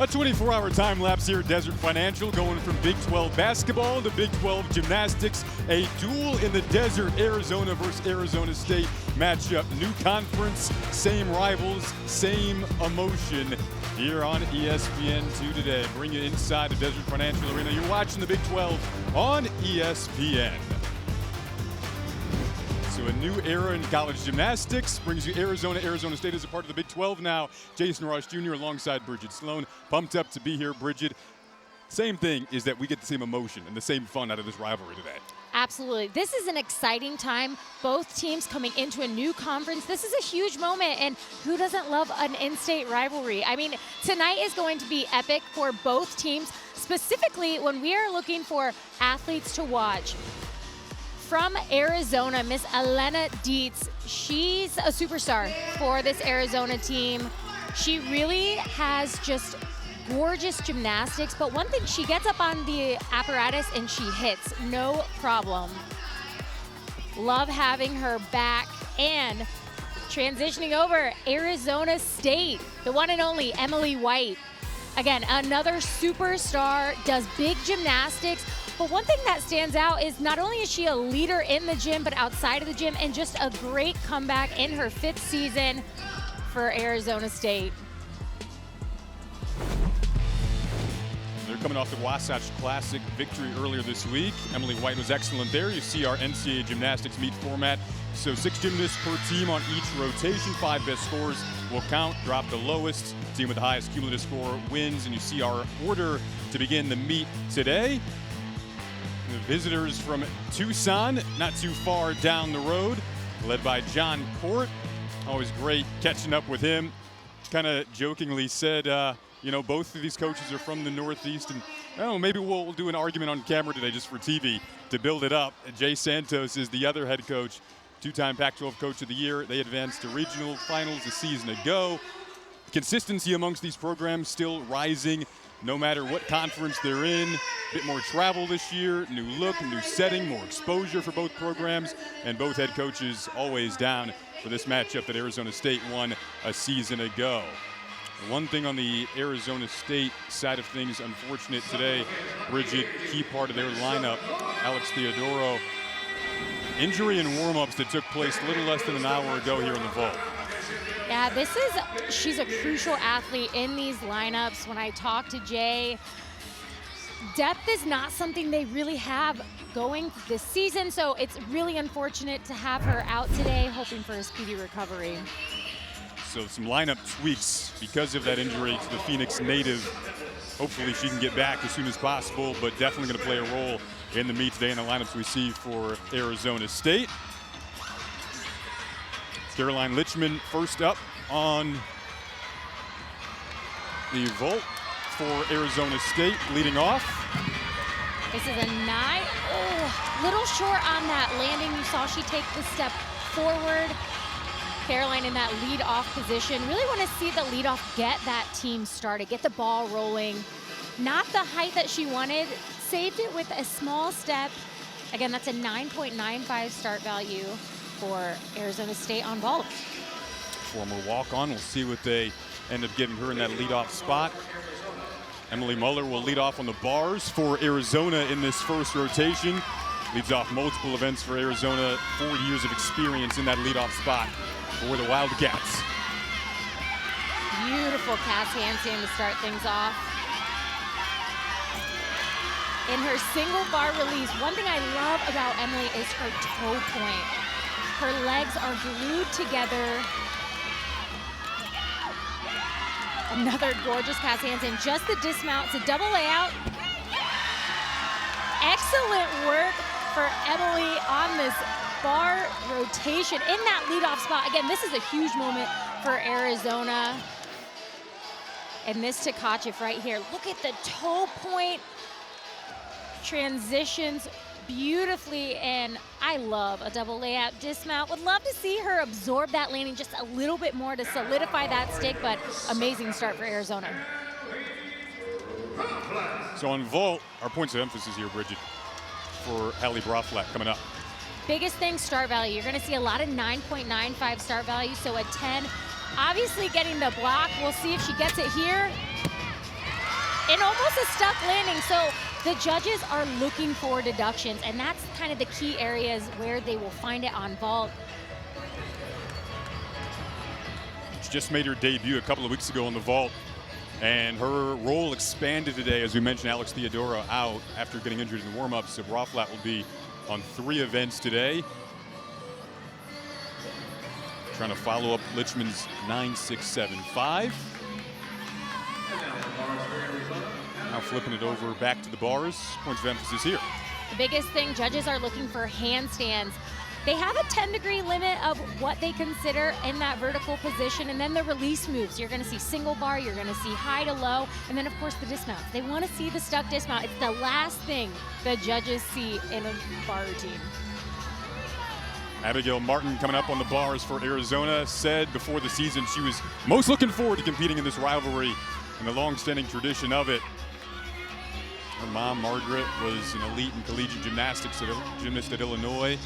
A 24-hour time lapse here at Desert Financial, going from Big 12 basketball to Big 12 gymnastics. A duel in the desert, Arizona versus Arizona State matchup. New conference, same rivals, same emotion here on ESPN2 today. Bring you inside the Desert Financial Arena. You're watching the Big 12 on ESPN. So a new era in college gymnastics brings you Arizona State as a part of the Big 12 now. Jason Ross Jr. alongside Bridget Sloan. Pumped up to be here, Bridget. Same thing is that we get the same emotion and the same fun out of this rivalry today. Absolutely. This is an exciting time. Both teams coming into a new conference. This is a huge moment, and who doesn't love an in-state rivalry? I mean, tonight is going to be epic for both teams, specifically when we are looking for athletes to watch. From Arizona, Miss Elena Dietz. She's a superstar for this Arizona team. She really has just gorgeous gymnastics, but one thing, she gets up on the apparatus and she hits, no problem. Love having her back. And transitioning over, Arizona State, the one and only Emily White. Again, another superstar, does big gymnastics. But one thing that stands out is not only is she a leader in the gym, but outside of the gym, and just a great comeback in her 5th season for Arizona State. They're coming off the Wasatch Classic victory earlier this week. Emily White was excellent there. You see our NCAA gymnastics meet format. So 6 gymnasts per team on each rotation. 5 best scores will count. Drop the lowest. Team with the highest cumulative score wins. And you see our order to begin the meet today. The visitors from Tucson, not too far down the road, led by John Court. Always great catching up with him. Kind of jokingly said, you know, both of these coaches are from the Northeast, and I don't know, maybe we'll do an argument on camera today just for TV to build it up. Jay Santos is the other head coach, 2-time Pac-12 Coach of the Year. They advanced to regional finals a season ago. Consistency amongst these programs still rising, no matter what conference they're in. A bit more travel this year, new look, new setting, more exposure for both programs, and both head coaches always down for this matchup that Arizona State won a season ago. One thing on the Arizona State side of things, unfortunate today, Bridget, key part of their lineup, Alex Theodoro, injury and warm-ups that took place a little less than an hour ago here in the vault. Yeah, she's a crucial athlete in these lineups. When I talk to Jay, depth is not something they really have going this season, so it's really unfortunate to have her out today, hoping for a speedy recovery. So some lineup tweaks because of that injury to the Phoenix native. Hopefully she can get back as soon as possible, but definitely going to play a role in the meet today in the lineups we see for Arizona State. Caroline Litchman first up on the vault for Arizona State, leading off. This is a 9. Oh, little short on that landing. You saw she take the step forward. Caroline in that lead-off position. Really want to see the lead-off get that team started, get the ball rolling. Not the height that she wanted. Saved it with a small step. Again, that's a 9.95 start value for Arizona State on vault. Former walk-on. We'll see what they end up giving her in that lead-off spot. Emily Muller will lead off on the bars for Arizona in this first rotation. Leads off multiple events for Arizona. 4 years of experience in that lead-off spot for the Wildcats. Beautiful Cass handstand to start things off. In her single bar release, one thing I love about Emily is her toe point. Her legs are glued together. Another gorgeous Cass handstand, just the dismount. It's a double layout. Excellent work for Emily on this bar rotation in that leadoff spot. Again, this is a huge moment for Arizona. And this Tkachev right here. Look at the toe point. Transitions beautifully, and I love a double layout dismount. Would love to see her absorb that landing just a little bit more to solidify that stick, but amazing start for Arizona. So on vault, our points of emphasis here, Bridget, for Hallie Broflat coming up. Biggest thing, start value. You're going to see a lot of 9.95 start value, so a 10. Obviously getting the block. We'll see if she gets it here. and almost a stuck landing. So the judges are looking for deductions, and that's kind of the key areas where they will find it on vault. She just made her debut a couple of weeks ago on the vault, and her role expanded today. As we mentioned, Alex Theodora out after getting injured in the warm-ups, so Rauflat will be on 3 events today. Trying to follow up Litchman's 9.675. Now flipping it over back to the bars. Points of emphasis here. The biggest thing, judges are looking for handstands. They have a 10-degree limit of what they consider in that vertical position, and then the release moves. You're gonna see single bar, you're gonna see high to low, and then of course the dismounts. They wanna see the stuck dismount. It's the last thing the judges see in a bar routine. Abigail Martin coming up on the bars for Arizona said before the season she was most looking forward to competing in this rivalry and the long-standing tradition of it. Her mom, Margaret, was an elite in collegiate gymnastics gymnast at Illinois.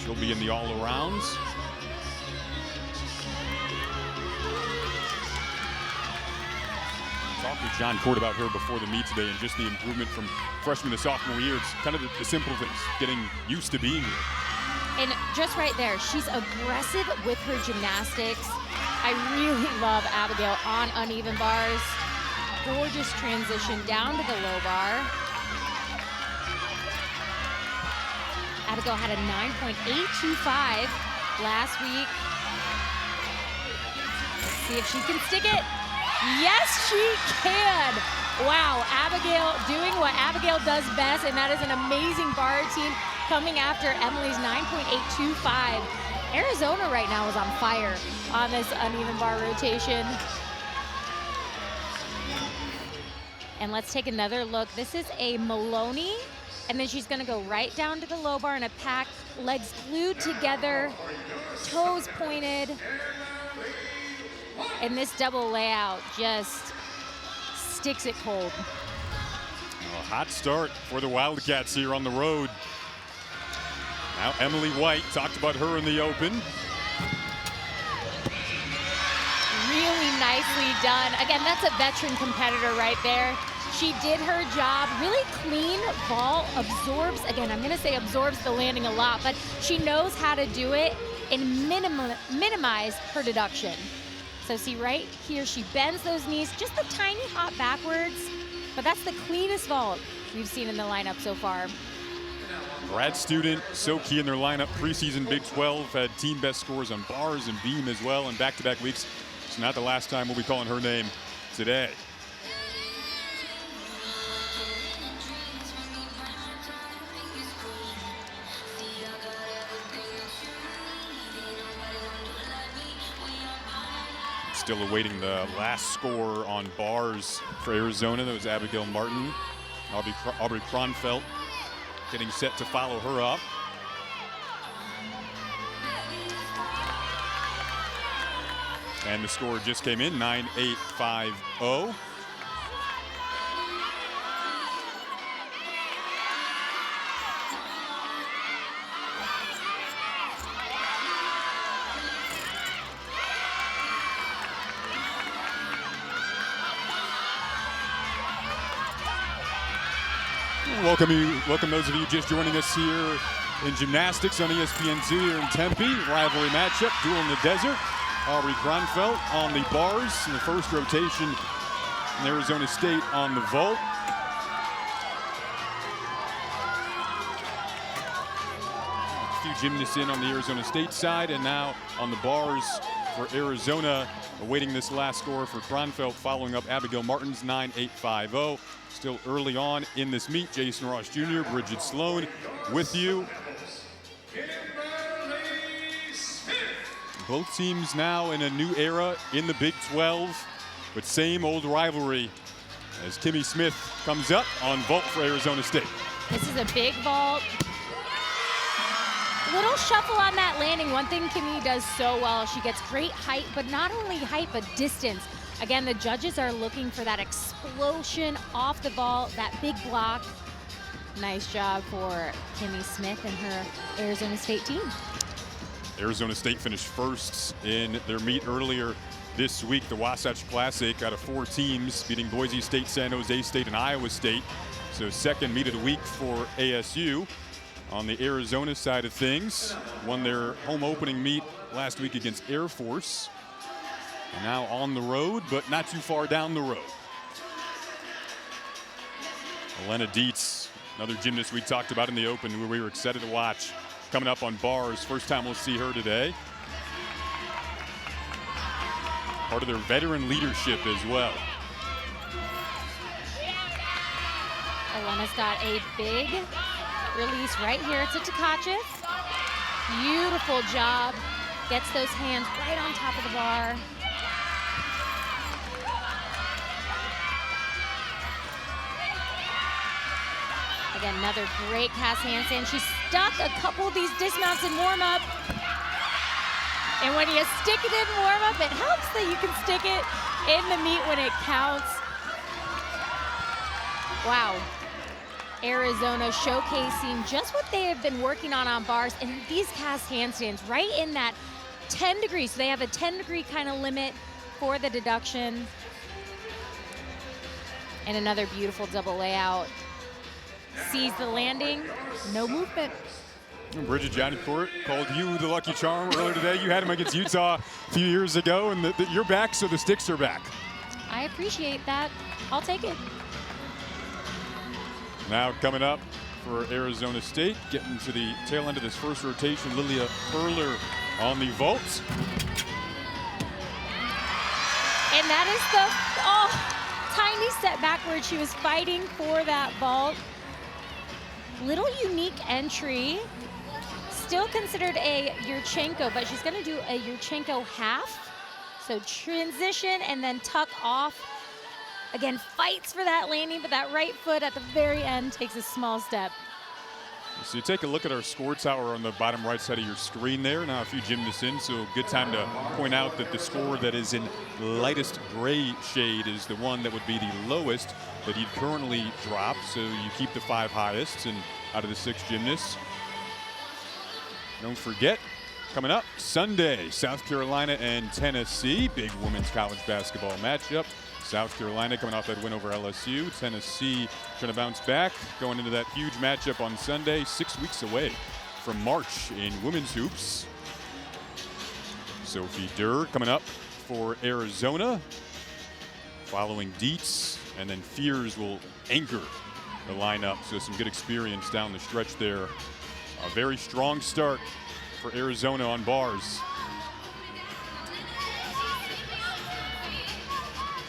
She'll be in the all-arounds. Talked with John Court about her before the meet today and just the improvement from freshman to sophomore year. It's kind of the simple things, getting used to being here. And just right there, she's aggressive with her gymnastics. I really love Abigail on uneven bars. Gorgeous transition down to the low bar. Abigail had a 9.825 last week. Let's see if she can stick it. Yes, she can. Wow, Abigail doing what Abigail does best, and that is an amazing bar routine coming after Emily's 9.825. Arizona right now is on fire on this uneven bar rotation. And let's take another look. This is a Maloney, and then she's gonna go right down to the low bar in a pack, legs glued together, toes pointed. And this double layout just sticks it cold. A hot start for the Wildcats here on the road. Now Emily White, talked about her in the open. Really nicely done. Again, that's a veteran competitor right there. She did her job, really clean vault, absorbs, again, I'm gonna say absorbs the landing a lot, but she knows how to do it and minimize her deduction. So see right here, she bends those knees, just a tiny hop backwards, but that's the cleanest vault we've seen in the lineup so far. Grad student, so key in their lineup. Preseason Big 12, had team best scores on bars and beam as well in back-to-back weeks. It's not the last time we'll be calling her name today. Still awaiting the last score on bars for Arizona. That was Abigail Martin. Aubrey Kronfeld getting set to follow her up. And the score just came in, 9.850. Welcome those of you just joining us here in gymnastics on ESPN2 here in Tempe. Rivalry matchup, duel in the desert. Aubrey Kronfeld on the bars in the first rotation, and Arizona State on the vault. A few gymnasts in on the Arizona State side, and now on the bars for Arizona, awaiting this last score for Kronfeld, following up Abigail Martin's 9.850. Still early on in this meet. Jason Ross Jr., Bridget Sloan with you. Both teams now in a new era in the Big 12, but same old rivalry as Kimmy Smith comes up on vault for Arizona State. This is a big vault. Little shuffle on that landing. One thing Kimmy does so well, she gets great height, but not only height, but distance. Again, the judges are looking for that explosion off the vault, that big block. Nice job for Kimmy Smith and her Arizona State team. Arizona State finished first in their meet earlier this week. The Wasatch Classic out of 4 teams, beating Boise State, San Jose State, and Iowa State. So second meet of the week for ASU. On the Arizona side of things, won their home opening meet last week against Air Force. And now on the road, but not too far down the road. Elena Dietz, another gymnast we talked about in the Open, who we were excited to watch, coming up on bars. First time we'll see her today. Part of their veteran leadership as well. Elena's got a big release right here to Tkachev. Beautiful job. Gets those hands right on top of the bar. Again, another great cast handstand. She stuck a couple of these dismounts in warm-up. And when you stick it in warm-up, it helps that you can stick it in the meet when it counts. Wow. Arizona showcasing just what they have been working on bars and these cast handstands right in that 10 degrees. So they have a 10-degree kind of limit for the deduction. And another beautiful double layout. Sees the landing, no movement. Bridget Janicourt called you the lucky charm earlier today. You had him against Utah a few years ago, and you're back, so the sticks are back. I appreciate that. I'll take it. Now coming up for Arizona State, getting to the tail end of this first rotation, Lilia Erler on the vault. And that is the tiny step backward. She was fighting for that vault. Little unique entry. Still considered a Yurchenko, but she's gonna do a Yurchenko half. So transition and then tuck off. Again, fights for that landing, but that right foot at the very end takes a small step. So you take a look at our score tower on the bottom right side of your screen there. Now a few gymnasts in, so good time to point out that the score that is in lightest gray shade is the one that would be the lowest that you'd currently drop. So you keep the 5 highest and out of the 6 gymnasts. Don't forget, coming up Sunday, South Carolina and Tennessee, big women's college basketball matchup. South Carolina coming off that win over LSU. Tennessee trying to bounce back, going into that huge matchup on Sunday, 6 weeks away from March in women's hoops. Sophie Durr coming up for Arizona, following Dietz, and then Fears will anchor the lineup. So some good experience down the stretch there. A very strong start for Arizona on bars.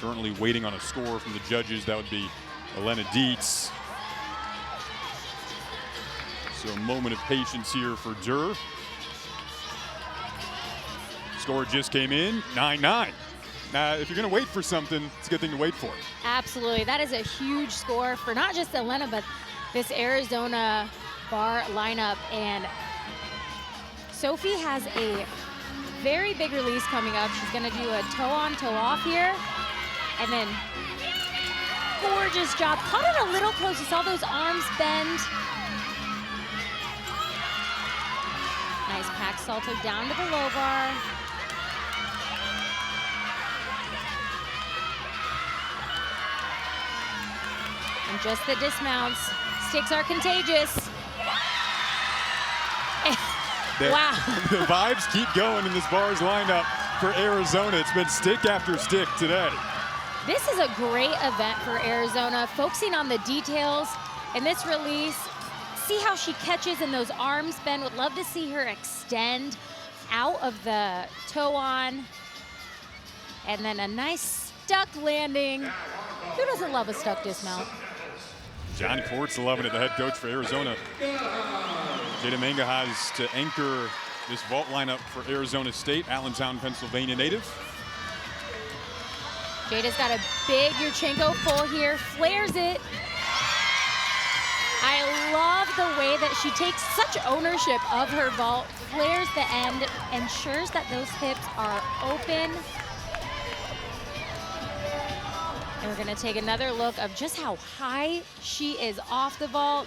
Currently waiting on a score from the judges. That would be Elena Dietz. So a moment of patience here for Durr. Score just came in, 9-9. Now, if you're going to wait for something, it's a good thing to wait for. Absolutely. That is a huge score for not just Elena, but this Arizona bar lineup. And Sophie has a very big release coming up. She's going to do a toe on, toe off here. And then gorgeous job. Caught it a little close. You saw those arms bend. Nice pack salto down to the low bar. And just the dismounts. Sticks are contagious. Wow. The vibes keep going in this bars lineup for Arizona. It's been stick after stick today. This is a great event for Arizona, focusing on the details. And this release, see how she catches and those arms bend. Would love to see her extend out of the toe on. And then a nice stuck landing. Who doesn't love a stuck dismount? Johnny Fort's loving it, the head coach for Arizona. Jada Manga has to anchor this vault lineup for Arizona State, Allentown, Pennsylvania native. Jada's got a big Yurchenko full here, flares it. I love the way that she takes such ownership of her vault, flares the end, ensures that those hips are open. And we're gonna take another look of just how high she is off the vault.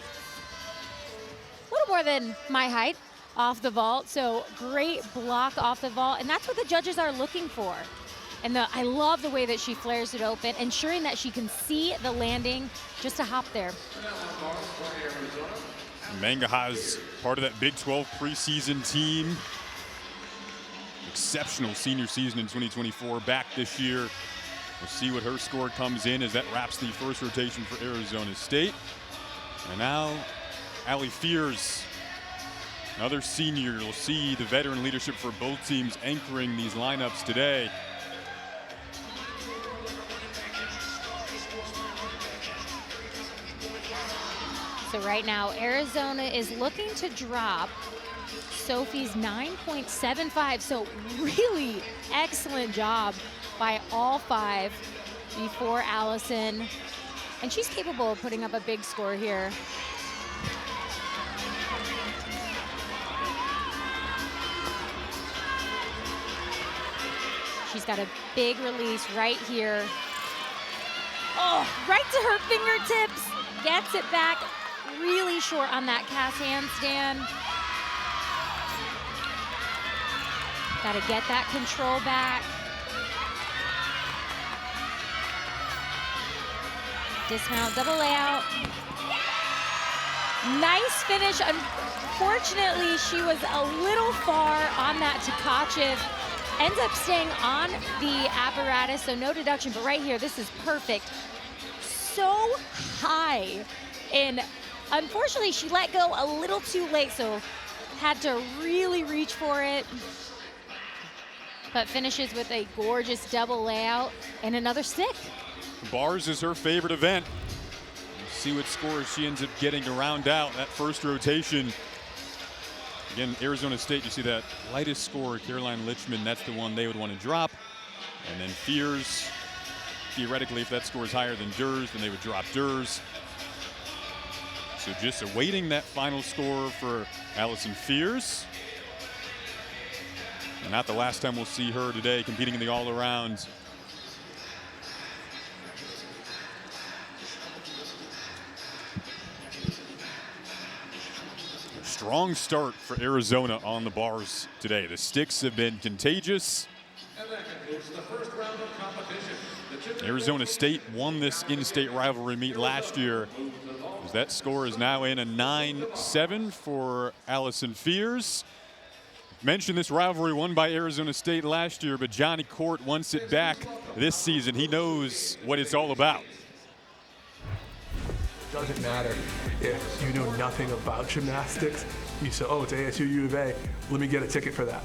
A little more than my height off the vault, so great block off the vault, and that's what the judges are looking for. And I love the way that she flares it open, ensuring that she can see the landing just to hop there. Mangaha's part of that Big 12 preseason team. Exceptional senior season in 2024, back this year. We'll see what her score comes in as that wraps the first rotation for Arizona State. And now, Allie Fears, another senior. You'll see the veteran leadership for both teams anchoring these lineups today. So right now, Arizona is looking to drop Sophie's 9.75. So really excellent job by all five before Allison. And she's capable of putting up a big score here. She's got a big release right here. Oh, right to her fingertips. Gets it back really short on that cast handstand. Got to get that control back. Dismount, double layout. Nice finish. Unfortunately, she was a little far on that Tkachev. Ends up staying on the apparatus, so no deduction, but right here, this is perfect. So high. And unfortunately, she let go a little too late, so had to really reach for it. But finishes with a gorgeous double layout and another stick. Bars is her favorite event. We'll see what scores she ends up getting to round out that first rotation. Again, Arizona State, you see that lightest score, Caroline Lichman, that's the one they would want to drop. And then Fears, theoretically, if that score is higher than Durs, then they would drop Durs. So just awaiting that final score for Allison Fears. And not the last time we'll see her today competing in the all-around. Strong start for Arizona on the bars today. The sticks have been contagious. And that concludes the first round of competition. Arizona State won this in-state rivalry meet last year. That score is now in a 9-7 for Allison Fears. Mentioned this rivalry won by Arizona State last year, but Johnny Court wants it back this season. He knows what it's all about. It doesn't matter if you know nothing about gymnastics. You say, oh, it's ASU U of A. Let me get a ticket for that.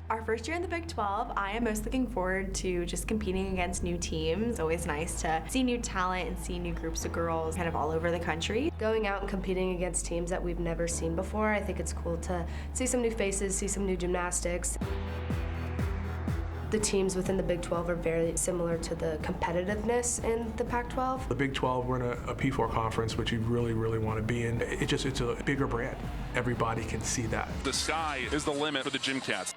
Our first year in the Big 12, I am most looking forward to just competing against new teams. It's always nice to see new talent and see new groups of girls kind of all over the country. Going out and competing against teams that we've never seen before, I think it's cool to see some new faces, see some new gymnastics. The teams within the Big 12 are very similar to the competitiveness in the Pac-12. The Big 12, we're in a P4 conference, which you really, really want to be in. It's a bigger brand. Everybody can see that. The sky is the limit for the Gymcats.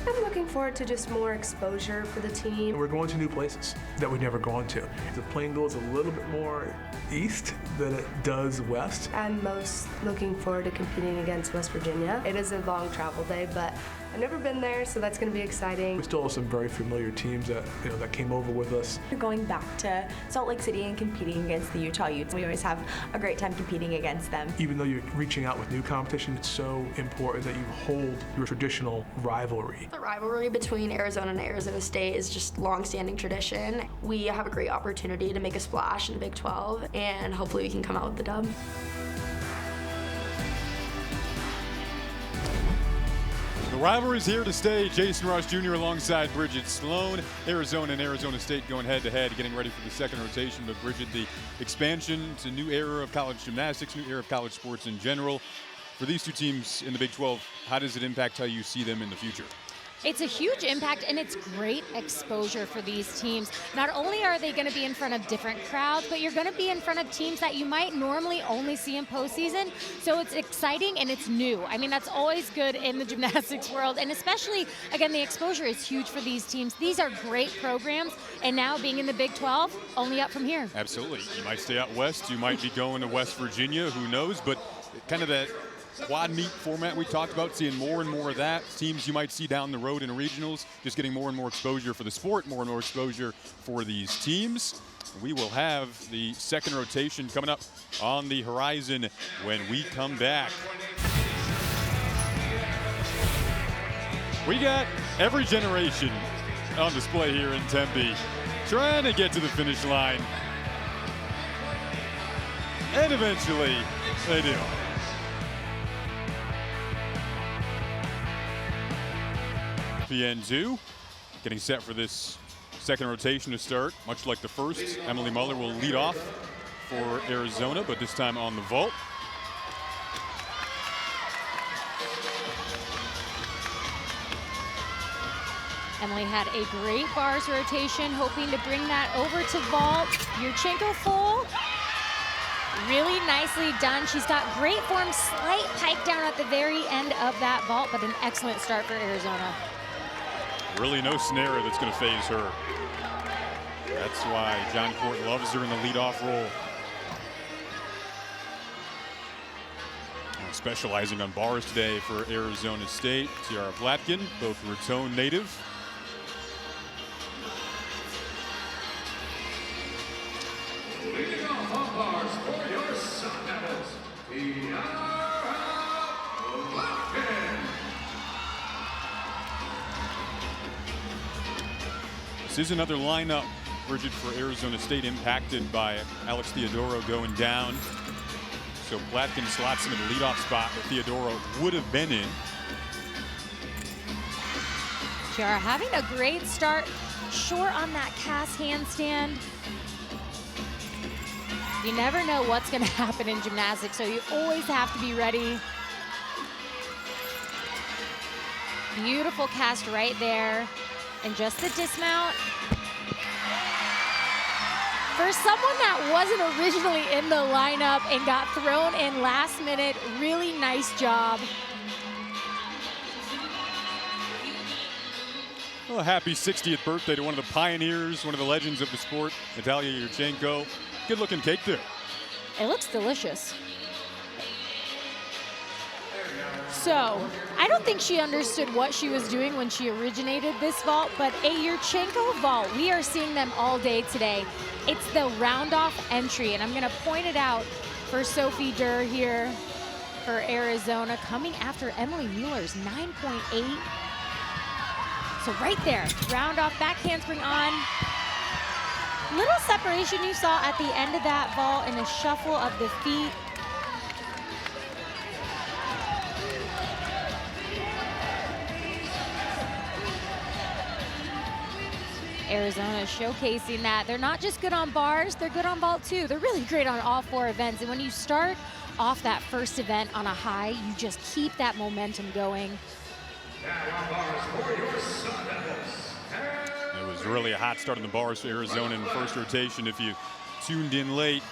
I'm looking forward to just more exposure for the team. We're going to new places that we've never gone to. The plane goes a little bit more east than it does west. I'm most looking forward to competing against West Virginia. It is a long travel day, but I've never been there, so that's going to be exciting. We still have some very familiar teams that that came over with us. We're going back to Salt Lake City and competing against the Utah Utes. We always have a great time competing against them. Even though you're reaching out with new competition, it's so important that you hold your traditional rivalry. The rivalry between Arizona and Arizona State is just long-standing tradition. We have a great opportunity to make a splash in the Big 12, and hopefully we can come out with the dub. The rivalry's here to stay. Jason Ross Jr. alongside Bridget Sloan. Arizona and Arizona State going head-to-head, getting ready for the second rotation. But Bridget, the expansion to new era of college gymnastics, new era of college sports in general. For these two teams in the Big 12, how does it impact how you see them in the future? It's a huge impact, and it's great exposure for these teams. Not only are they going to be in front of different crowds, but you're going to be in front of teams that you might normally only see in postseason. So it's exciting and it's new. I mean, that's always good in the gymnastics world, and especially, again, the exposure is huge for these teams. These are great programs, and now being in the Big 12, only up from here. Absolutely. You might stay out west. You might be going to West Virginia. Who knows? But kind of that quad meet format we talked about, seeing more and more of that. Teams you might see down the road in regionals, just getting more and more exposure for the sport, more and more exposure for these teams. We will have the second rotation coming up on the horizon when we come back. We got every generation on display here in Tempe, trying to get to the finish line. And eventually, they do. PN2 getting set for this second rotation to start. Much like the first, Emily Muller will lead off for Arizona, but this time on the vault. Emily had a great bars rotation, hoping to bring that over to vault. Yurchenko full. Really nicely done. She's got great form, slight pike down at the very end of that vault, but an excellent start for Arizona. Really no snare that's going to phase her. That's why John Court loves her in the leadoff role. Specializing on bars today for Arizona State, Tiara Platkin, both Raton native. Leading off on bars for your Sun Devils, Tiara Platkin. This is another lineup, Bridget, for Arizona State impacted by Alex Theodoro going down. So Platkin slots him in the leadoff spot that Theodoro would have been in. Tiara having a great start, short on that cast handstand. You never know what's going to happen in gymnastics, so you always have to be ready. Beautiful cast right there. And just the dismount. For someone that wasn't originally in the lineup and got thrown in last minute, really nice job. Well, happy 60th birthday to one of the pioneers, one of the legends of the sport, Natalia Yurchenko. Good looking cake there. It looks delicious. So, I don't think she understood what she was doing when she originated this vault, but a Yurchenko vault, we are seeing them all day today. It's the round-off entry, and I'm going to point it out for Sophie Durr here for Arizona, coming after Emily Mueller's 9.8. So right there, round-off, back handspring on. Little separation you saw at the end of that vault and a shuffle of the feet. Arizona showcasing that they're not just good on bars, they're good on vault too. They're really great on all four events. And when you start off that first event on a high, you just keep that momentum going. Now on bars for your Sun Devils. It was really a hot start on the bars for Arizona in the first rotation. If you tuned in late,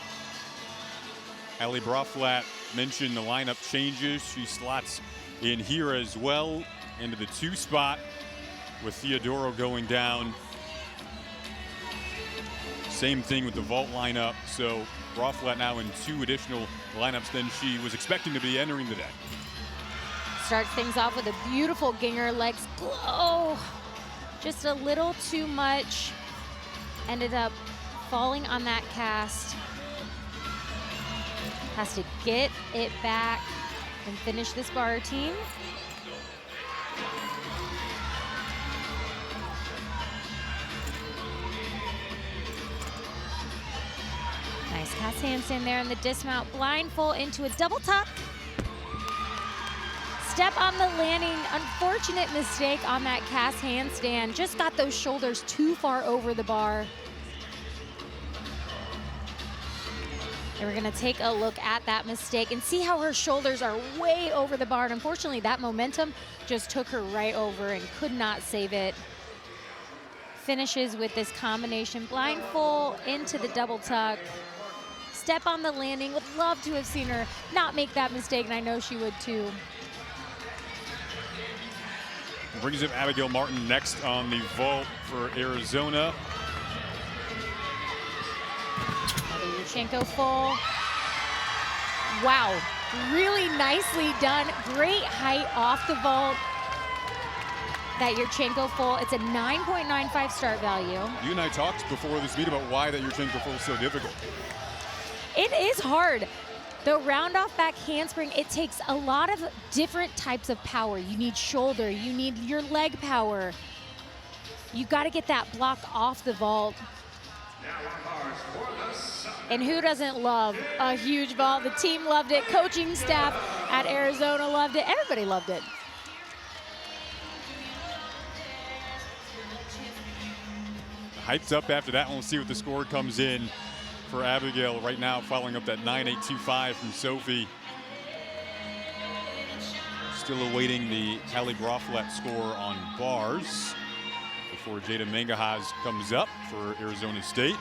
Allie Broflat mentioned the lineup changes. She slots in here as well into the 2 spot with Theodoro going down. Same thing with the vault lineup. So Broflat now in 2 additional lineups than she was expecting to be entering the day. Starts things off with a beautiful Ginger legs glow. Just a little too much. Ended up falling on that cast. Has to get it back and finish this bar routine. Nice cast handstand there in the dismount. Blindfold into a double tuck. Step on the landing. Unfortunate mistake on that cast handstand. Just got those shoulders too far over the bar. And we're gonna take a look at that mistake and see how her shoulders are way over the bar. And unfortunately, that momentum just took her right over and could not save it. Finishes with this combination blindfold into the double tuck. Step on the landing. Would love to have seen her not make that mistake, and I know she would too. Brings up Abigail Martin next on the vault for Arizona. Yurchenko full. Wow, really nicely done. Great height off the vault. That Yurchenko full, it's a 9.95 start value. You and I talked before this meet about why that Yurchenko full is so difficult. It is hard. The round off back handspring, it takes a lot of different types of power. You need shoulder, you need your leg power. You gotta get that block off the vault. And who doesn't love a huge vault? The team loved it, coaching staff at Arizona loved it, everybody loved it. Hyped up after that one. We'll see what the score comes in for Abigail right now, following up that 9.825 from Sophie. Still awaiting the Callie Grofflet score on bars before Jada Mangahaz comes up for Arizona State.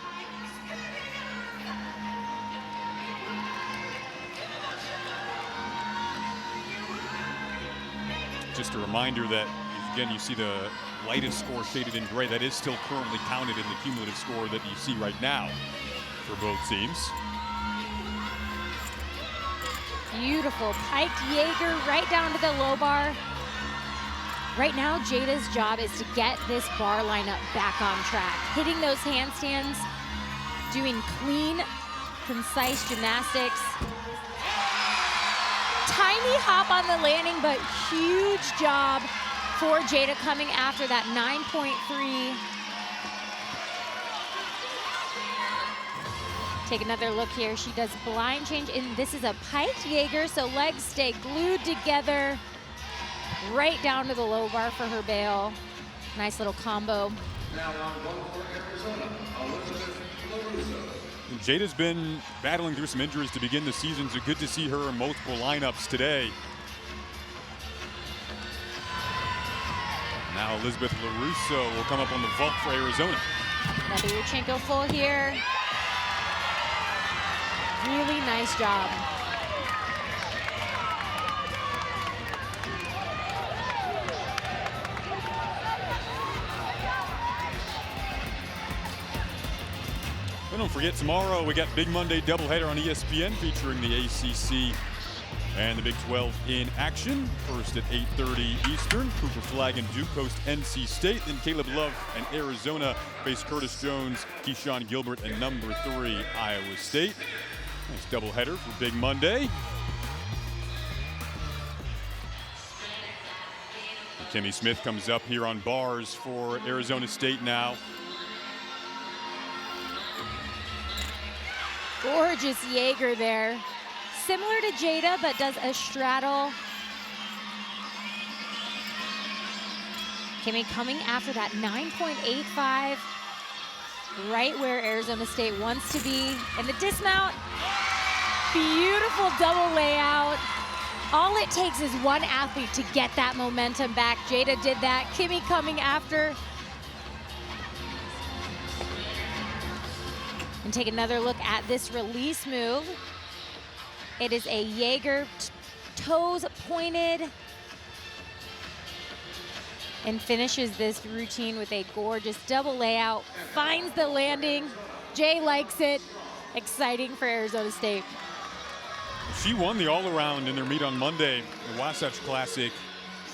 Just a reminder that, again, you see the lightest score shaded in gray. That is still currently counted in the cumulative score that you see right now for both teams. Beautiful, piked Jaeger right down to the low bar. Right now, Jada's job is to get this bar lineup back on track. Hitting those handstands, doing clean, concise gymnastics. Tiny hop on the landing, but huge job for Jada coming after that 9.3. Take another look here. She does blind change, and this is a piked Jaeger, so legs stay glued together right down to the low bar for her bail. Nice little combo. Now on one for Arizona, Elizabeth LaRusso. Jada's been battling through some injuries to begin the season, so good to see her in multiple lineups today. Now Elizabeth LaRusso will come up on the vault for Arizona. Another Yurchenko full here. Really nice job. And don't forget, tomorrow we got Big Monday doubleheader on ESPN featuring the ACC and the Big 12 in action. First at 8:30 Eastern, Cooper Flag and Duke host NC State. Then Caleb Love and Arizona face Curtis Jones, Keyshawn Gilbert, and number 3 Iowa State. Nice doubleheader for Big Monday. Kimmy Smith comes up here on bars for Arizona State now. Gorgeous Jaeger there. Similar to Jada, but does a straddle. Kimmy coming after that 9.85, right where Arizona State wants to be. And the dismount, beautiful double layout. All it takes is one athlete to get that momentum back. Jada did that. Kimmy coming after. And take another look at this release move. It is a Jaeger, toes pointed, and finishes this routine with a gorgeous double layout. Finds the landing. Jay likes it. Exciting for Arizona State. She won the all-around in their meet on Monday, the Wasatch Classic.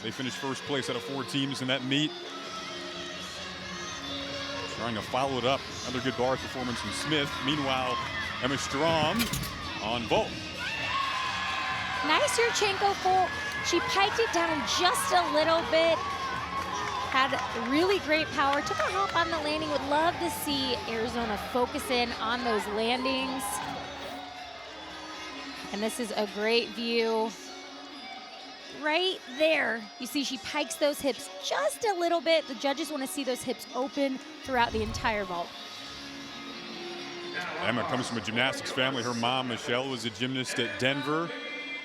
They finished first place out of 4 teams in that meet. Trying to follow it up. Another good bar performance from Smith. Meanwhile, Emma Strom on vault. Nice Yurchenko full. She piked it down just a little bit. Had really great power. Took a hop on the landing. Would love to see Arizona focus in on those landings. And this is a great view. Right there, you see she pikes those hips just a little bit. The judges want to see those hips open throughout the entire vault. Now Emma comes from a gymnastics family. Her mom, Michelle, was a gymnast at Denver.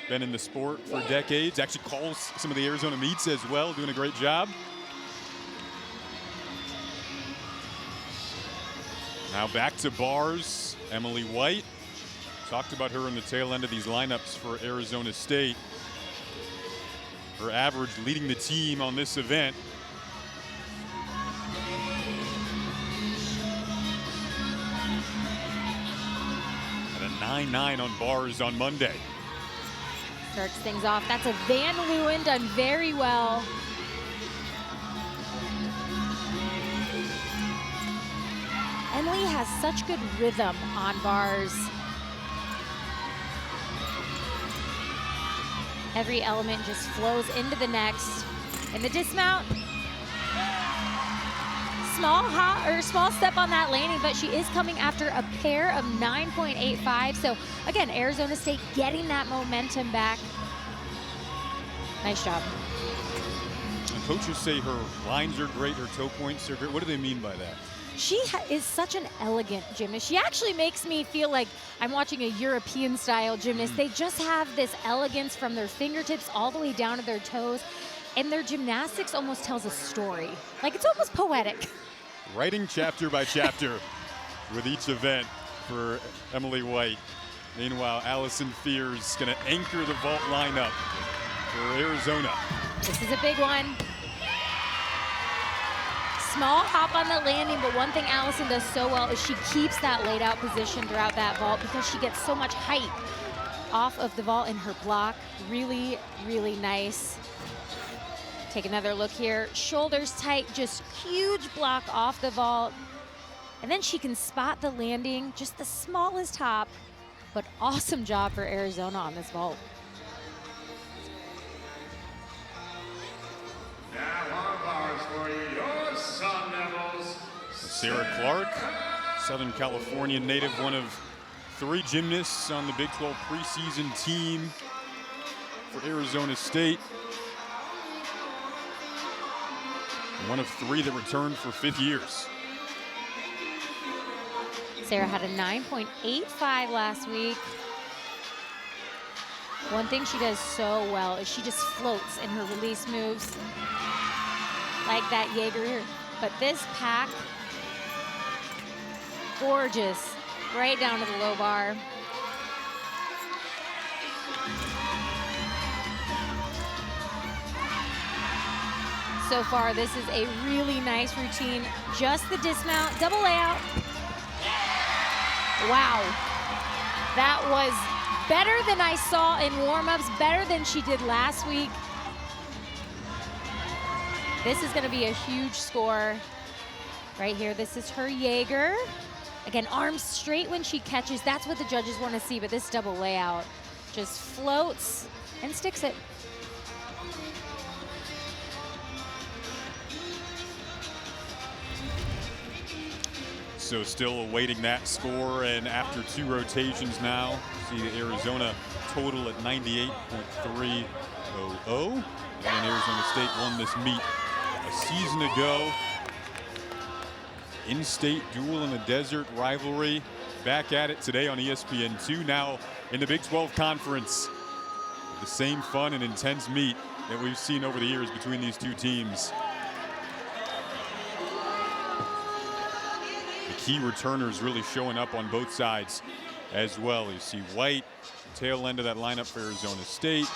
Been in the sport for decades. Actually calls some of the Arizona meets as well, doing a great job. Now back to bars, Emily White. Talked about her in the tail end of these lineups for Arizona State. Her average leading the team on this event. At a 9-9 on bars on Monday. Starts things off. That's a Van Leeuwen done very well. Emily has such good rhythm on bars. Every element just flows into the next. In the dismount, small step on that landing, but she is coming after a pair of 9.85. So again, Arizona State getting that momentum back. Nice job. And coaches say her lines are great, her toe points are great. What do they mean by that? She is such an elegant gymnast. She actually makes me feel like I'm watching a European style gymnast. They just have this elegance from their fingertips all the way down to their toes. And their gymnastics almost tells a story. Like, it's almost poetic. Writing chapter by chapter with each event for Emily White. Meanwhile, Allison Fears going to anchor the vault lineup for Arizona. This is a big one. Small hop on the landing, but one thing Allison does so well is she keeps that laid out position throughout that vault because she gets so much height off of the vault in her block. Really, really nice. Take another look here. Shoulders tight, just huge block off the vault. And then she can spot the landing, just the smallest hop, but awesome job for Arizona on this vault. Now on bars for your Sun Devils. Sarah Clark, Southern California native, one of 3 gymnasts on the Big 12 preseason team for Arizona State. One of 3 that returned for 5th years. Sarah had a 9.85 last week. One thing she does so well is she just floats in her release moves like that Jaeger. But this pack, gorgeous, right down to the low bar. So far, this is a really nice routine. Just the dismount, double layout. Wow, that was better than I saw in warm-ups, better than she did last week. This is gonna be a huge score right here. This is her Jaeger. Again, arms straight when she catches. That's what the judges wanna see, but this double layout just floats and sticks it. So still awaiting that score, and after 2 rotations now, see the Arizona total at 98.300. And Arizona State won this meet a season ago. In-state duel in the desert rivalry. Back at it today on ESPN2, now in the Big 12 Conference. The same fun and intense meet that we've seen over the years between these 2 teams. Key returners really showing up on both sides as well. You see White, tail end of that lineup for Arizona State.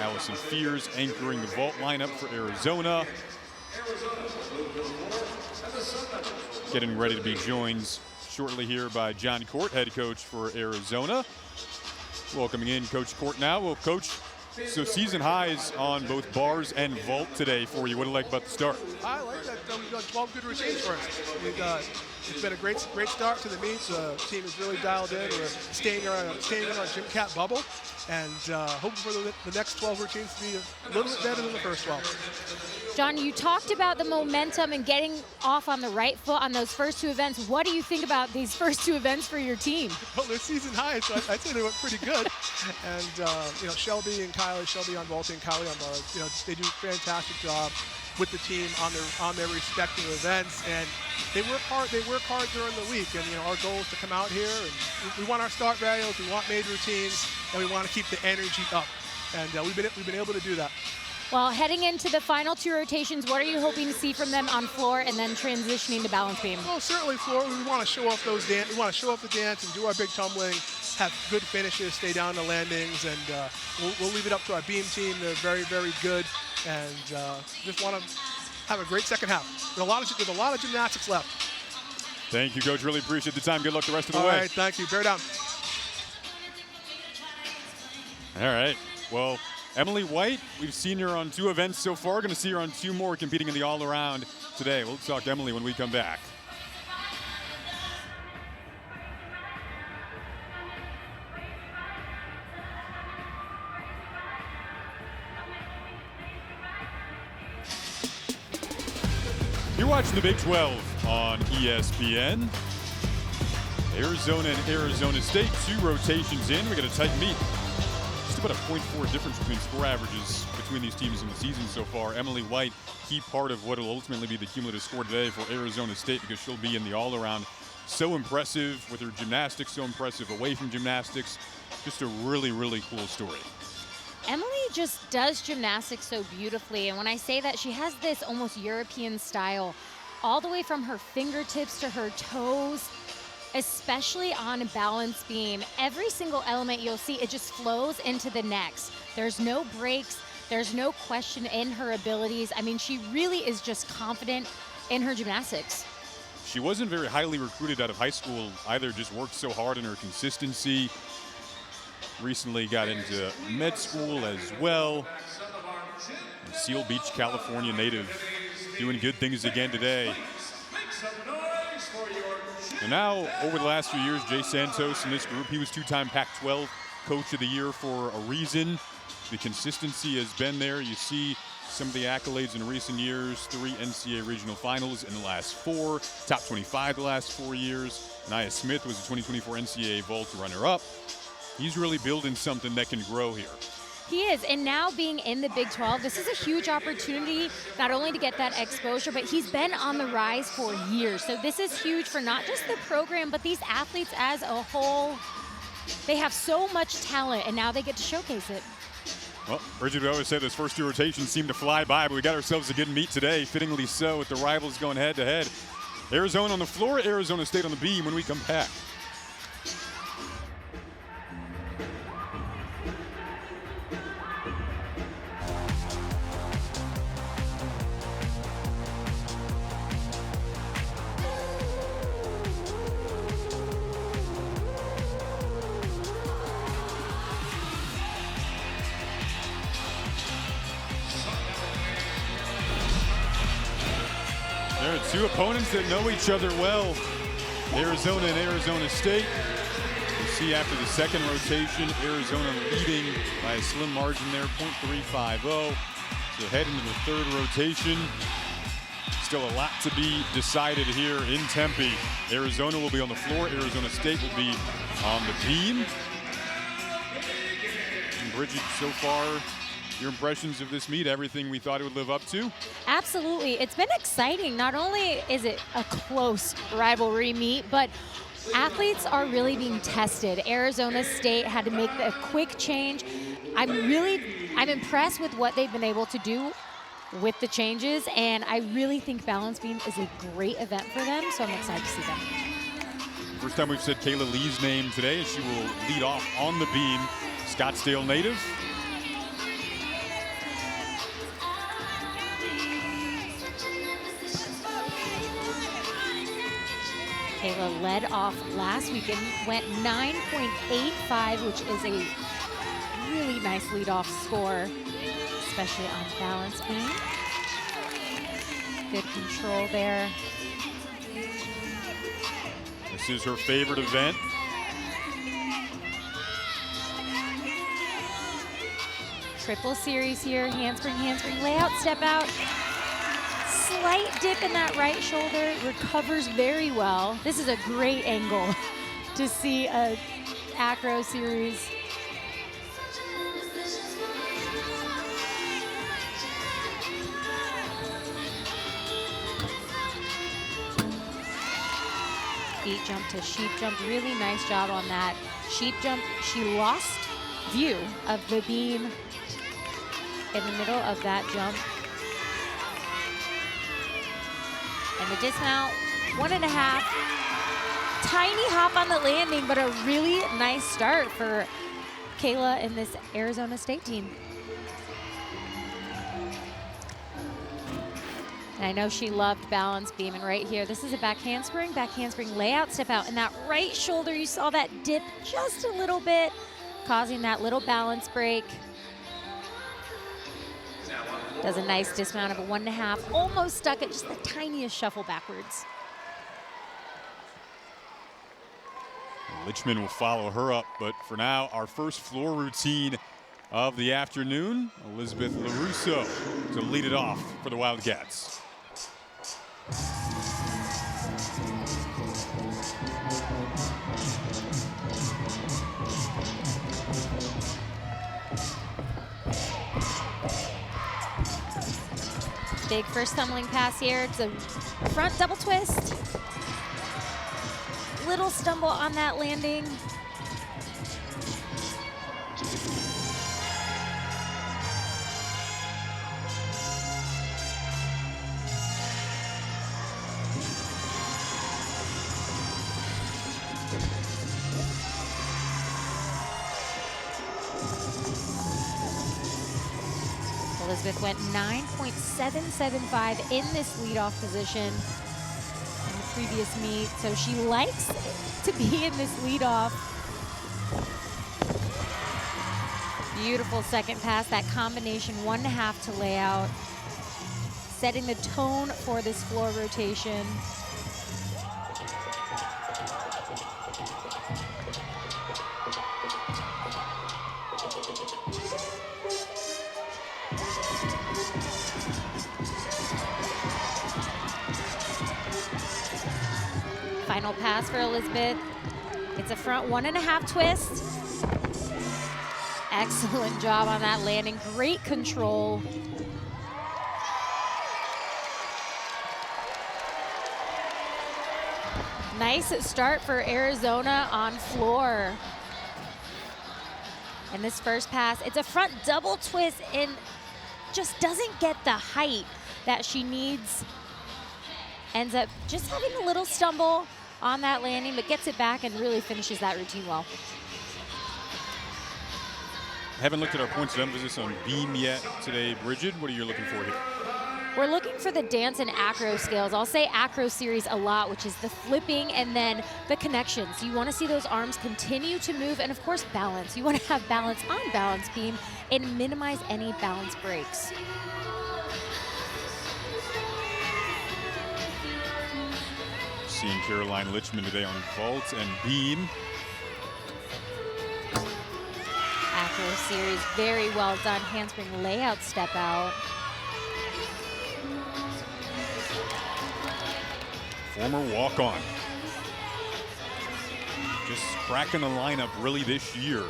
Allison Fears anchoring the vault lineup for Arizona. Getting ready to be joined shortly here by John Court, head coach for Arizona. Welcoming in Coach Court now. Well, Coach, so season highs on both bars and vault today for you. What do you like about the start? I like that we've done 12 good routines for us. It's been a great start to the meets. The team is really dialed in. We're staying in our gym cat bubble, and hoping for the next 12 routines to be a little bit better than the first 12. John, you talked about the momentum and getting off on the right foot on those first 2 events. What do you think about these first 2 events for your team? Well, they're season highs, so I'd say they went pretty good. And Shelby and Kylie, Shelby on vaulting, Kylie on bars, they do a fantastic job. with the team on their respective events, and they work hard. They work hard during the week, and our goal is to come out here and we want our start values, we want made routines, and we want to keep the energy up, and we've been able to do that. Well, heading into the final 2 rotations, what are you hoping to see from them on floor and then transitioning to balance beam? Well, certainly floor. We want to show off those dance. We want to show off the dance and do our big tumbling, have good finishes, stay down the landings, and we'll leave it up to our beam team. They're very, very good, and just want to have a great second half. There's a lot of gymnastics left. Thank you, Coach. Really appreciate the time. Good luck the rest of the All way. right, thank you. Bear down. All right. Well, Emily White, we've seen her on 2 events so far. Going to see her on 2 more competing in the all-around today. We'll talk to Emily when we come back. You're watching the Big 12 on ESPN. Arizona and Arizona State, 2 rotations in. We got a tight meet. Just about a 0.4 difference between score averages between these teams in the season so far. Emily White, key part of what will ultimately be the cumulative score today for Arizona State, because she'll be in the all-around. So impressive with her gymnastics, so impressive away from gymnastics. Just a really, really cool story. Emily just does gymnastics so beautifully, and when I say that, she has this almost European style all the way from her fingertips to her toes, especially on a balance beam. Every single element you'll see, it just flows into the next. There's no breaks, there's no question in her abilities. I mean, she really is just confident in her gymnastics. She wasn't very highly recruited out of high school either, just worked so hard in her consistency. Recently got into med school as well. Seal Beach, California native, doing good things again today. And now, over the last few years, Jay Santos in this group, he was 2-time Pac-12 Coach of the Year for a reason. The consistency has been there. You see some of the accolades in recent years, 3 NCAA regional finals in the last 4, top 25 the last 4 years. Nia Smith was the 2024 NCAA vault runner-up. He's really building something that can grow here. He is, and now being in the Big 12, this is a huge opportunity not only to get that exposure, but he's been on the rise for years. So this is huge for not just the program, but these athletes as a whole. They have so much talent, and now they get to showcase it. Well, Bridget, we always say those first 2 rotations seem to fly by, but we got ourselves a good meet today, fittingly so, with the rivals going head-to-head. Arizona on the floor, Arizona State on the beam when we come back. There are 2 opponents that know each other well, Arizona and Arizona State. You see after the second rotation, Arizona leading by a slim margin there, 0.350. So head into the 3rd rotation. Still a lot to be decided here in Tempe. Arizona will be on the floor. Arizona State will be on the beam. And Bridget, so far, your impressions of this meet, everything we thought it would live up to? Absolutely. It's been exciting. Not only is it a close rivalry meet, but athletes are really being tested. Arizona State had to make a quick change. I'm impressed with what they've been able to do with the changes, and I really think balance beam is a great event for them, so I'm excited to see them. First time we've said Kayla Lee's name today, and she will lead off on the beam. Scottsdale native. Kayla led off last week and went 9.85, which is a really nice leadoff score, especially on balance beam. Good control there. This is her favorite event. Triple series here, handspring, layout, step out. Slight dip in that right shoulder, recovers very well. This is a great angle to see a acro series. feet jump to sheep jump. Really nice job on that sheep jump. She lost view of the beam in the middle of that jump. And the dismount, 1.5. Tiny hop on the landing, but a really nice start for Kayla in this Arizona State team. And I know she loved balance beam, and right here, this is a back handspring layout, step out, and that right shoulder, you saw that dip just a little bit, causing that little balance break. Does a nice dismount of a 1.5, almost stuck at just the tiniest shuffle backwards. Lichman will follow her up, but for now, our first floor routine of the afternoon, Elizabeth LaRusso to lead it off for the Wildcats. Big first tumbling pass here. It's a front double twist. Little stumble on that landing. Elizabeth went 9.775 in this leadoff position in the previous meet, so she likes to be in this leadoff. Beautiful second pass, that combination 1.5 to layout, setting the tone for this floor rotation. Final pass for Elizabeth. It's a front 1.5 twist. Excellent job on that landing. Great control. Nice start for Arizona on floor. And this first pass, it's a front double twist and just doesn't get the height that she needs. Ends up just having a little stumble on that landing, but gets it back and really finishes that routine well. Haven't looked at our points of emphasis on beam yet today, Bridget. What are you looking for here? We're looking for the dance and acro skills. I'll say acro series a lot, which is the flipping and then the connections. You want to see those arms continue to move, and of course balance. You want to have balance on balance beam and minimize any balance breaks. Seeing Caroline Lichman today on vault and beam. Acro series, very well done. Handspring layout step out. Former walk-on. Just cracking the lineup really this year.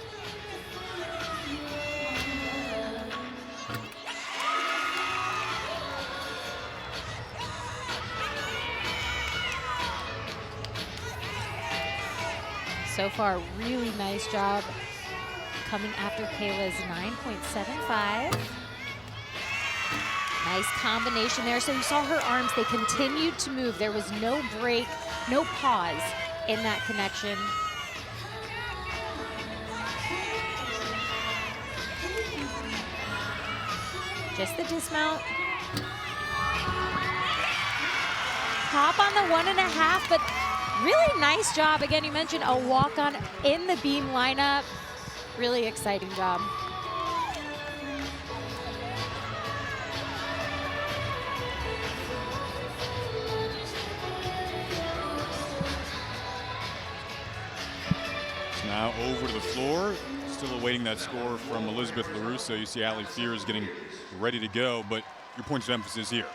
So far, really nice job coming after Kayla's 9.75. Nice combination there. So you saw her arms, they continued to move. There was no break, no pause in that connection. Just the dismount. Hop on the 1.5, but really nice job. Again, you mentioned a walk-on in the beam lineup. Really exciting job. Now over to the floor. Still awaiting that score from Elizabeth LaRusso. You see Allie Fear is getting ready to go, but your points of emphasis here.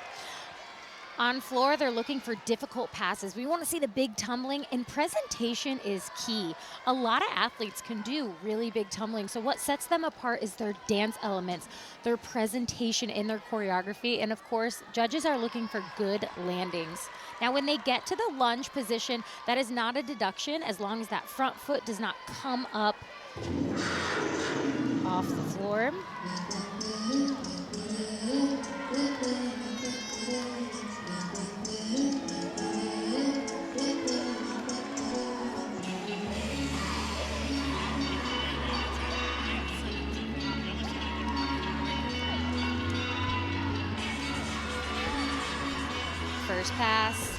On floor, they're looking for difficult passes. We want to see the big tumbling, and presentation is key. A lot of athletes can do really big tumbling, so what sets them apart is their dance elements, their presentation in their choreography, and of course, judges are looking for good landings. Now, when they get to the lunge position, that is not a deduction as long as that front foot does not come up off the floor. First pass.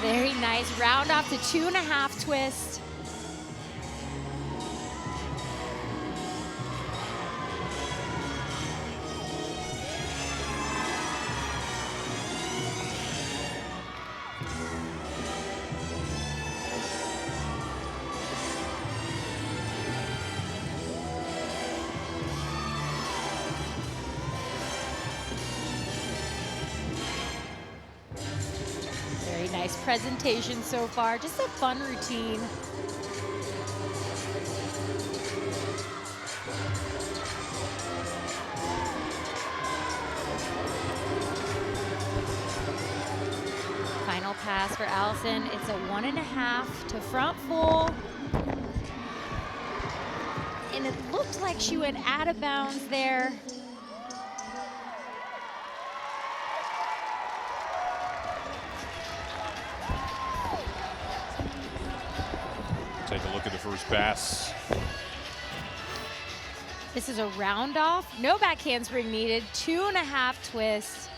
Very nice. Round off to 2.5 twist. Nice presentation so far, just a fun routine. Final pass for Allison. It's a 1.5 to front full. And it looked like she went out of bounds there. Take a look at the first pass. This is a round off, no back handspring needed, 2.5 twist.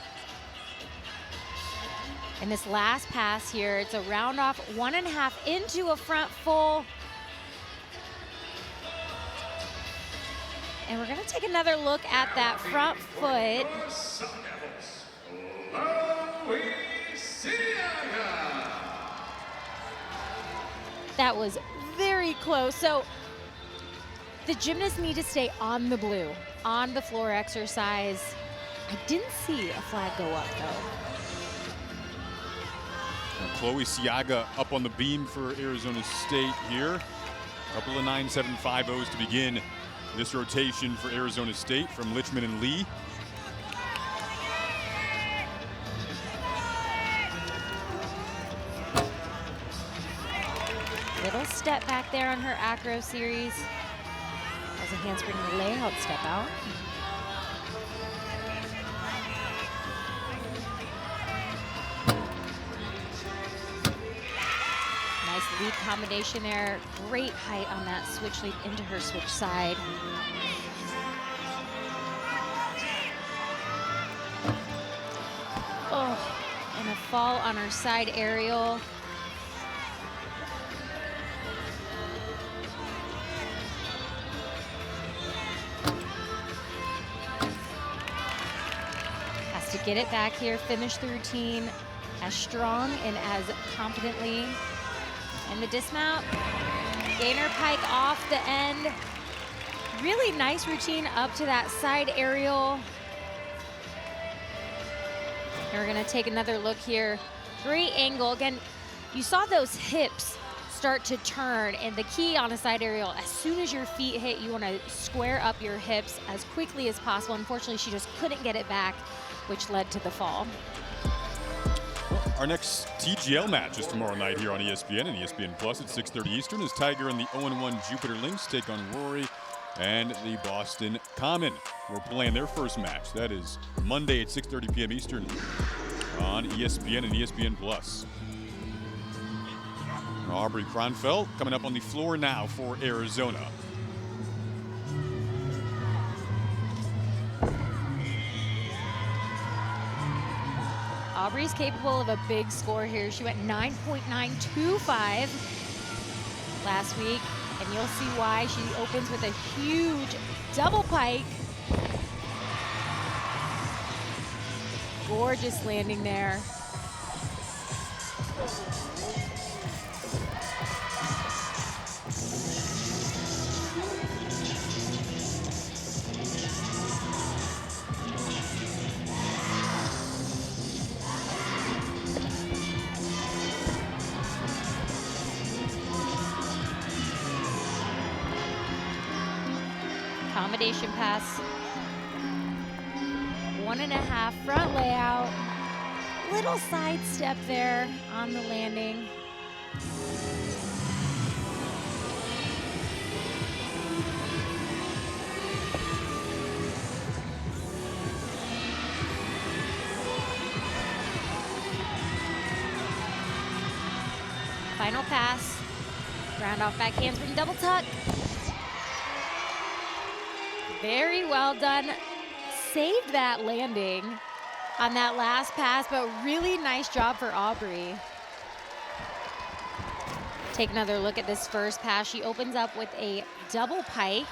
And this last pass here, it's a round off, 1.5 into a front full. And we're gonna take another look at that front foot. That was very close. So the gymnasts need to stay on the blue, on the floor exercise. I didn't see a flag go up though. And Chloe Siaga up on the beam for Arizona State here. A couple of 9.750s to begin this rotation for Arizona State from Lichman and Lee. Little step back there on her acro series. That was a handspring layout step out. Nice lead combination there. Great height on that switch lead into her switch side. Oh, and a fall on her side aerial. To get it back here, finish the routine as strong and as confidently. And the dismount, gainer pike off the end. Really nice routine up to that side aerial. And we're gonna take another look here. Great angle. Again, you saw those hips start to turn, and the key on a side aerial, as soon as your feet hit, you wanna square up your hips as quickly as possible. Unfortunately, she just couldn't get it back, which led to the fall. Well, our next TGL match is tomorrow night here on ESPN and ESPN Plus at 6:30 Eastern as Tiger and the 0-1 Jupiter Lynx take on Rory and the Boston Common. We're playing their first match. That is Monday at 6:30 p.m. Eastern on ESPN and ESPN Plus. Aubrey Kronfeld coming up on the floor now for Arizona. Aubrey's capable of a big score here. She went 9.925 last week, and you'll see why. She opens with a huge double pike. Gorgeous landing there. Combination pass. 1.5 front layout. Little side step there on the landing. Final pass. Round off back handspring double tuck. Very well done. Saved that landing on that last pass, but really nice job for Aubrey. Take another look at this first pass. She opens up with a double pike.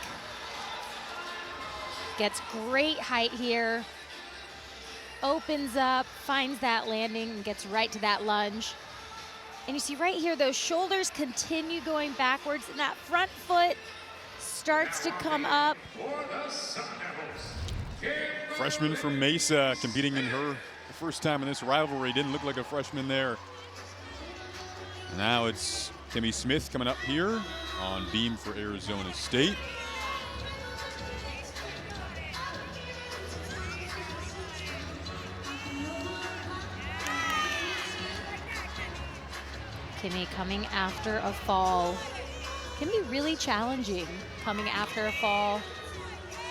Gets great height here. Opens up, finds that landing, and gets right to that lunge. And you see right here, those shoulders continue going backwards, and that front foot starts to come up. Freshman from Mesa competing in her first time in this rivalry. Didn't look like a freshman there. Now it's Kimmy Smith coming up here on beam for Arizona State. Kimmy coming after a fall. Can be really challenging coming after a fall.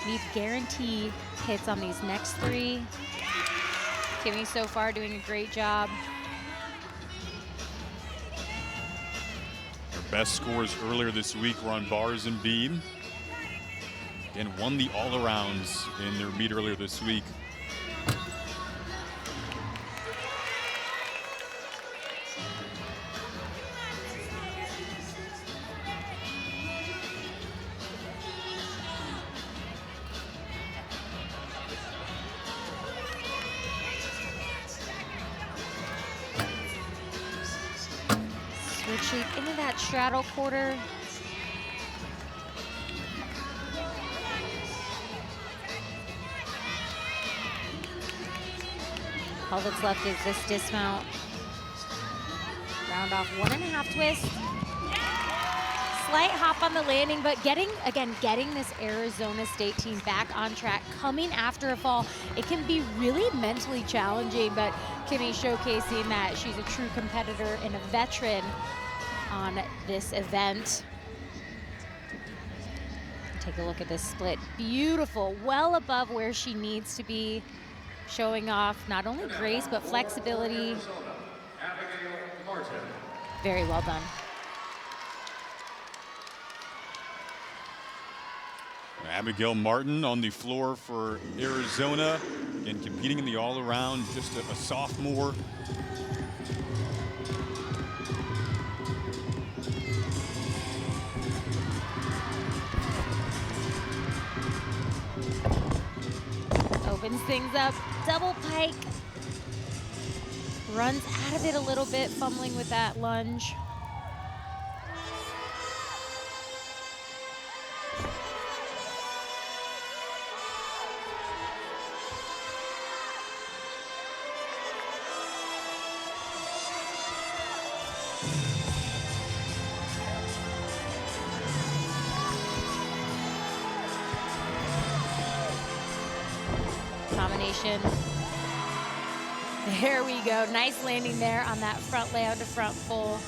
Need guarantee hits on these next 3. Kimmy so far doing a great job. Her best scores earlier this week were on bars and beam. And won the all-arounds in their meet earlier this week. Switching into that straddle quarter. All that's left is this dismount. Round off 1.5 twist. Slight hop on the landing, but getting this Arizona State team back on track, coming after a fall, it can be really mentally challenging, but Kimmy showcasing that she's a true competitor and a veteran on this event. Take a look at this split. Beautiful, well above where she needs to be, showing off not only grace, but flexibility. Very well done. Abigail Martin on the floor for Arizona, and competing in the all-around, just a sophomore. Opens things up, double pike. Runs out of it a little bit, fumbling with that lunge. Combination. There we go. Nice landing there on that front layout to front full.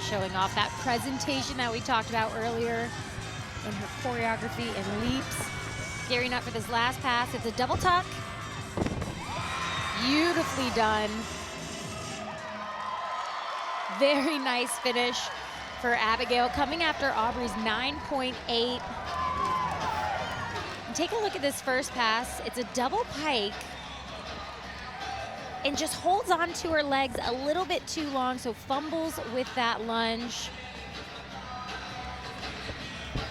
Showing off that presentation that we talked about earlier in her choreography and leaps. Gearing up for this last pass. It's a double tuck. Beautifully done. Very nice finish for Abigail, coming after Aubrey's 9.8. And take a look at this first pass. It's a double pike. And just holds on to her legs a little bit too long, so fumbles with that lunge.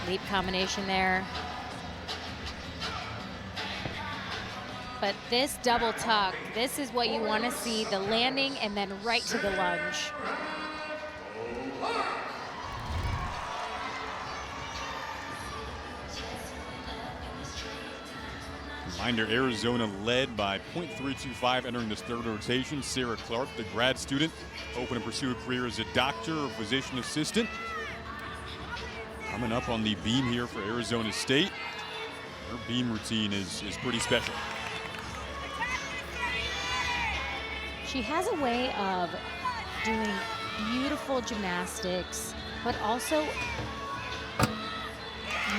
Leap combination there. But this double tuck, this is what you want to see, the landing and then right to the lunge. Reminder, Arizona led by .325 entering this third rotation. Sarah Clark, the grad student, hoping to pursue a career as a doctor or physician assistant. Coming up on the beam here for Arizona State. Her beam routine is pretty special. She has a way of doing beautiful gymnastics, but also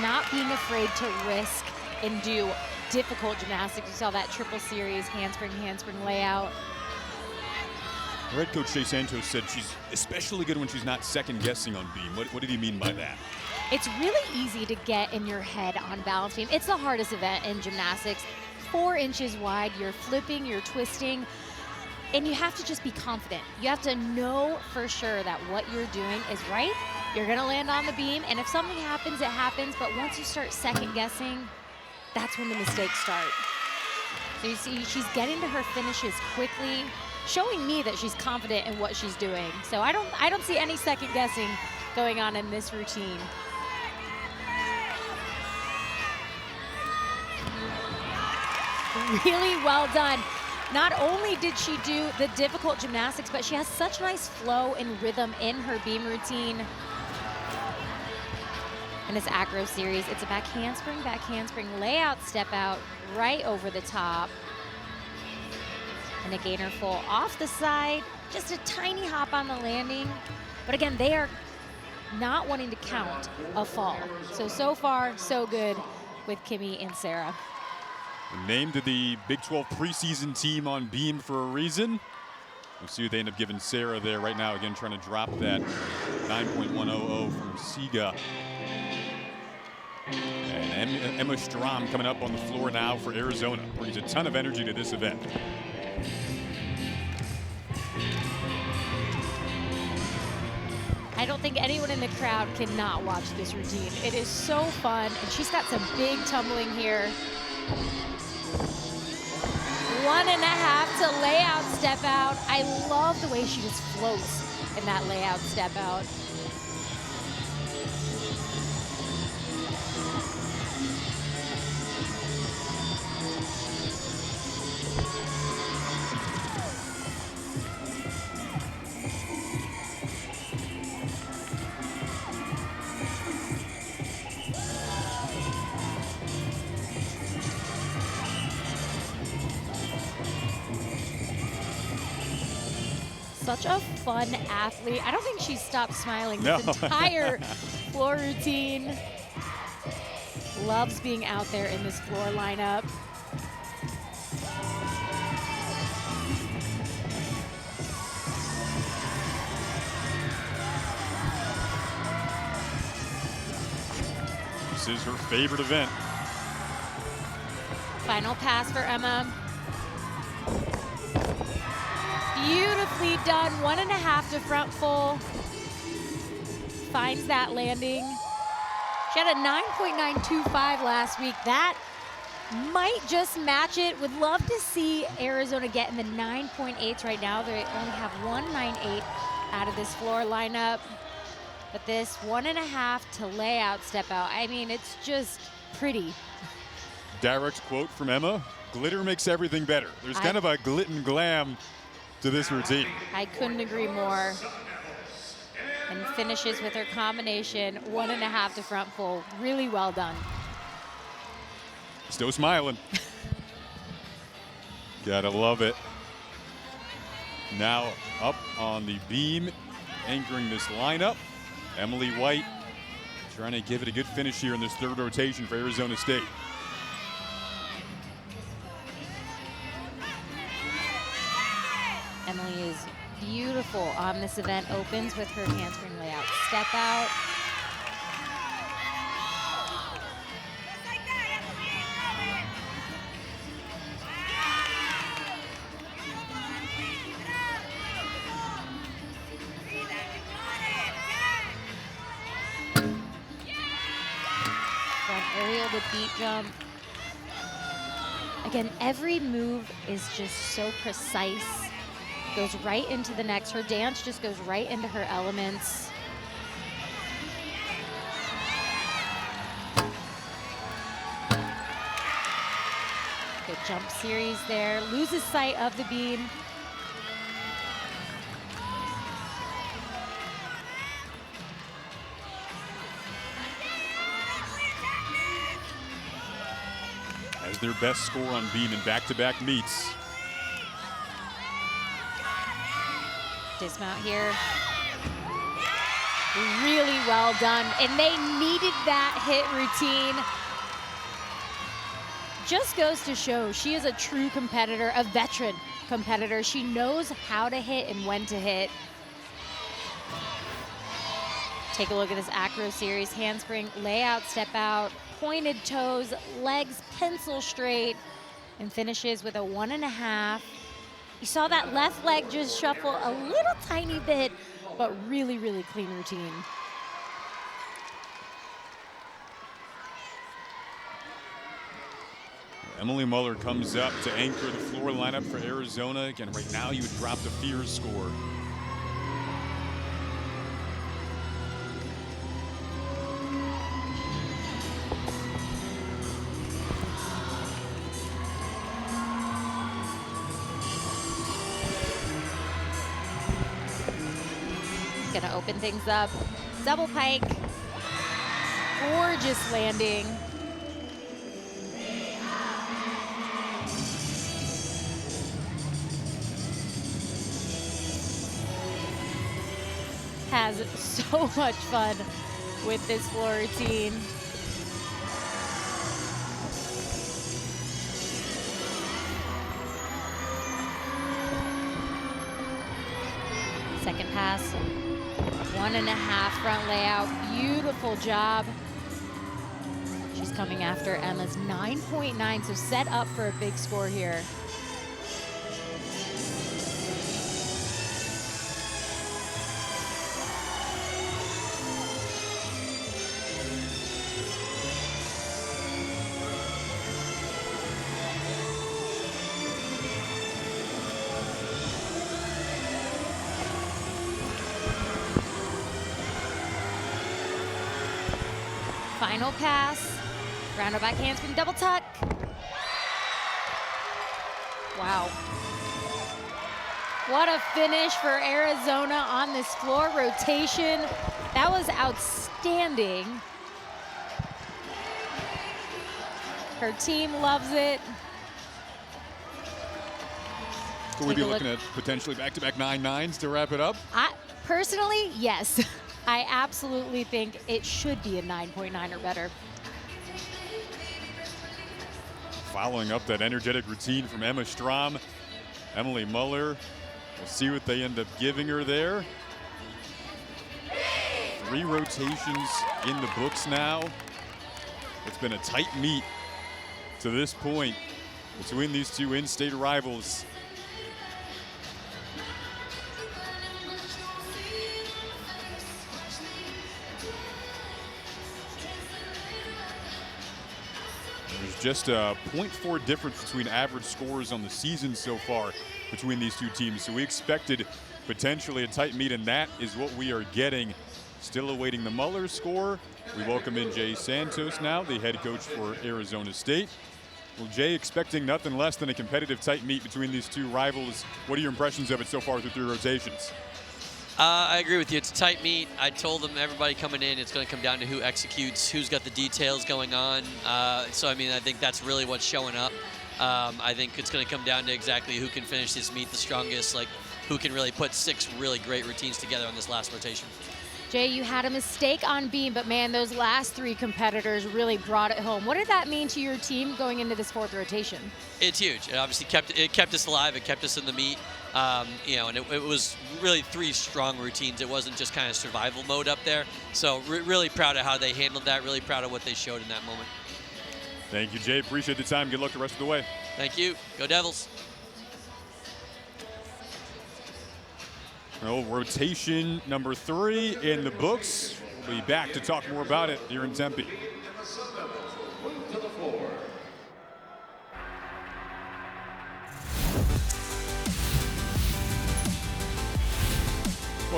not being afraid to risk and do difficult gymnastics. You saw that triple series, handspring layout. Her head coach Jay Santos said she's especially good when she's not second guessing on beam. What did he mean by that? It's really easy to get in your head on balance beam. It's the hardest event in gymnastics. 4 inches wide, you're flipping, you're twisting, and you have to just be confident. You have to know for sure that what you're doing is right. You're gonna land on the beam, and if something happens, it happens, but once you start second guessing, that's when the mistakes start. So you see, she's getting to her finishes quickly, showing me that she's confident in what she's doing. So I don't see any second guessing going on in this routine. Really well done. Not only did she do the difficult gymnastics, but she has such nice flow and rhythm in her beam routine. In this acro series, it's a back handspring layout step out right over the top. And a gainer full off the side, just a tiny hop on the landing. But again, they are not wanting to count a fall. So far, so good with Kimmy and Sarah. Named to the Big 12 preseason team on beam for a reason. We'll see what they end up giving Sarah there right now. Again, trying to drop that 9.100 from Siga. And Emma Strom coming up on the floor now for Arizona. Brings a ton of energy to this event. I don't think anyone in the crowd cannot watch this routine. It is so fun, and she's got some big tumbling here. 1.5 to layout step out. I love the way she just floats in that layout step out. Such a fun athlete. I don't think she's stopped smiling this entire floor routine. Loves being out there in this floor lineup. This is her favorite event. Final pass for Emma. Beautifully done, 1.5 to front full. Finds that landing. She had a 9.925 last week. That might just match it. Would love to see Arizona get in the 9.8s right now. They only have 1.98 out of this floor lineup. But this 1.5 to layout step out, I mean, it's just pretty. Direct quote from Emma, glitter makes everything better. There's kind of a glit and glam to this routine. I couldn't agree more. And finishes with her combination, 1.5 to front full. Really well done. Still smiling. Gotta love it. Now up on the beam, anchoring this lineup, Emily White trying to give it a good finish here in this third rotation for Arizona State. Emily is beautiful on this event. Opens with her handspring layout step out. Front aerial to beat jump. Again, every move is just so precise. Goes right into the next. Her dance just goes right into her elements. Good jump series there. Loses sight of the beam. As their best score on beam in back-to-back meets. Dismount here. Really well done. And they needed that hit routine. Just goes to show she is a true competitor, a veteran competitor. She knows how to hit and when to hit. Take a look at this acro series. Handspring, layout, step out, pointed toes, legs pencil straight, and finishes with a 1.5. You saw that left leg just shuffle a little tiny bit, but really, really clean routine. Emily Muller comes up to anchor the floor lineup for Arizona. Again, right now you would drop the fears score. Gonna open things up. Double pike. Gorgeous landing. Has so much fun with this floor routine. Second pass, 1.5 front layout, beautiful job. She's coming after Emma's 9.9, so set up for a big score here. Final pass, round back handspring, double tuck. Wow. What a finish for Arizona on this floor rotation. That was outstanding. Her team loves it. Could we be looking at potentially back-to-back 9.9s to wrap it up? Personally, yes. I absolutely think it should be a 9.9 or better. Following up that energetic routine from Emma Strom, Emily Muller. We'll see what they end up giving her there. 3 rotations in the books now. It's been a tight meet to this point between these two in-state rivals. There's just a 0.4 difference between average scores on the season so far between these two teams. So we expected potentially a tight meet, and that is what we are getting. Still awaiting the Muller score. We welcome in Jay Santos now, the head coach for Arizona State. Well, Jay, expecting nothing less than a competitive tight meet between these two rivals. What are your impressions of it so far through 3 rotations? I agree with you. It's a tight meet. I told them, everybody coming in, it's going to come down to who executes, who's got the details going on. So, I mean, I think that's really what's showing up. I think it's going to come down to exactly who can finish this meet the strongest, like who can really put 6 really great routines together on this last rotation. Jay, you had a mistake on beam, but man, those last 3 competitors really brought it home. What did that mean to your team going into this 4th rotation? It's huge. It obviously kept us alive. It kept us in the meet. You know, and it was really 3 strong routines. It wasn't just kind of survival mode up there. So really proud of how they handled that. Really proud of what they showed in that moment. Thank you, Jay. Appreciate the time. Good luck the rest of the way. Thank you. Go Devils. Well, rotation number 3 in the books. We'll be back to talk more about it here in Tempe.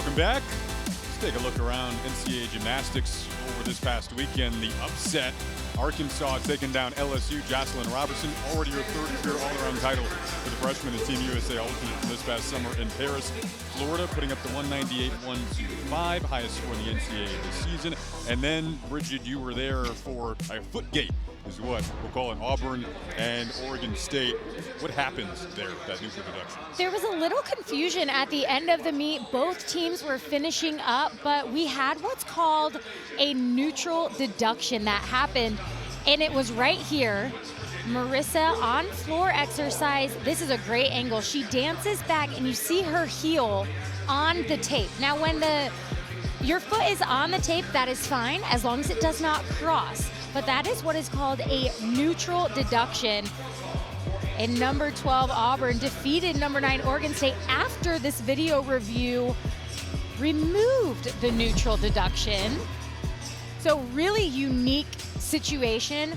Welcome back. Let's take a look around NCAA gymnastics over this past weekend. The upset, Arkansas taking down LSU. Jocelyn Robertson, already her third career all-around title for the freshman and Team USA alternate from this past summer in Paris. Florida putting up the 198-125, highest score in the NCAA this season. And then, Bridget, you were there for a footgate, is what we'll call it, Auburn and Oregon State. What happens there, that neutral deduction? There was a little confusion at the end of the meet. Both teams were finishing up, but we had what's called a neutral deduction that happened, and it was right here. Marissa on floor exercise. This is a great angle. She dances back, and you see her heel on the tape. Now, when your foot is on the tape, that is fine, as long as it does not cross. But that is what is called a neutral deduction. And number 12, Auburn, defeated number 9, Oregon State, after this video review removed the neutral deduction. So really unique situation.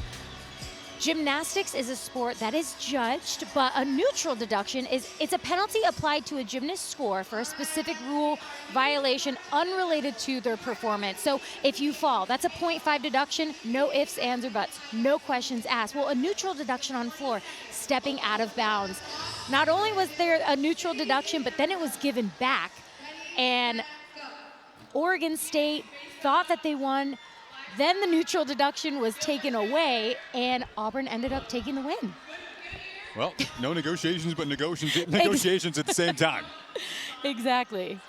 Gymnastics is a sport that is judged, but a neutral deduction it's a penalty applied to a gymnast's score for a specific rule violation unrelated to their performance. So if you fall, that's a 0.5 deduction, no ifs, ands, or buts, no questions asked. Well, a neutral deduction on floor, stepping out of bounds. Not only was there a neutral deduction, but then it was given back. And Oregon State thought that they won. Then the neutral deduction was taken away, and Auburn ended up taking the win. Well, no negotiations, but negotiations at the same time. Exactly.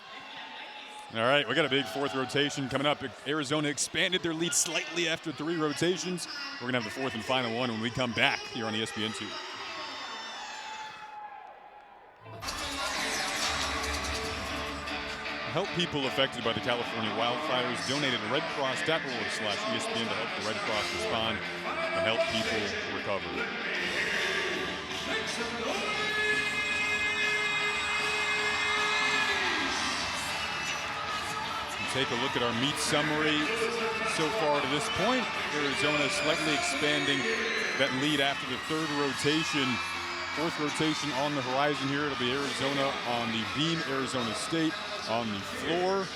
All right, we got a big fourth rotation coming up. Arizona expanded their lead slightly after 3 rotations. We're going to have the fourth and final one when we come back here on ESPN2. Help people affected by the California wildfires. Donate at redcross.org/ESPN to help the Red Cross respond and help people recover. Take a look at our meet summary so far to this point. Arizona slightly expanding that lead after the 3rd rotation. 4th rotation on the horizon here. It'll be Arizona on the beam, Arizona State on the floor.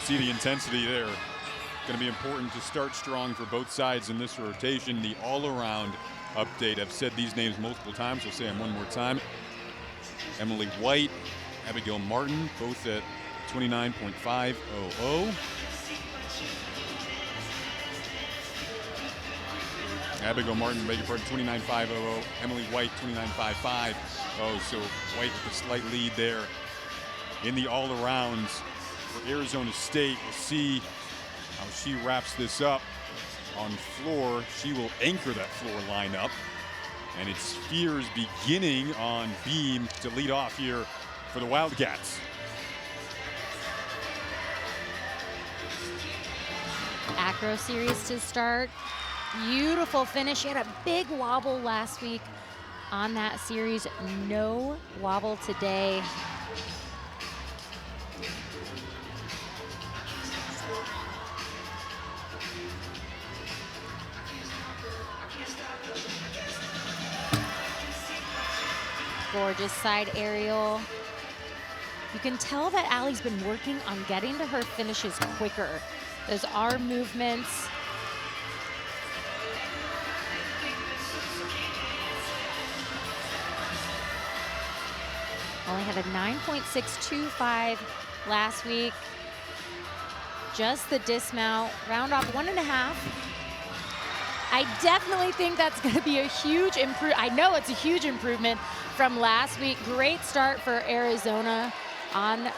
See the intensity there. Going to be important to start strong for both sides in this rotation. The all-around update. I've said these names multiple times. I'll say them one more time. Emily White, Abigail Martin, both at 29.500. Abigail Martin, beg your pardon, 29.500. Emily White, 29.550. So White with a slight lead there. In the all-arounds for Arizona State, we'll see how she wraps this up on floor. She will anchor that floor lineup. And it's Spears beginning on beam to lead off here for the Wildcats. Acro series to start. Beautiful finish. She had a big wobble last week on that series. No wobble today. Gorgeous side aerial. You can tell that Allie's been working on getting to her finishes quicker. Those arm movements. Only had a 9.625 last week. Just the dismount, round off 1.5. I definitely think that's going to be a huge improvement. I know it's a huge improvement from last week. Great start for Arizona on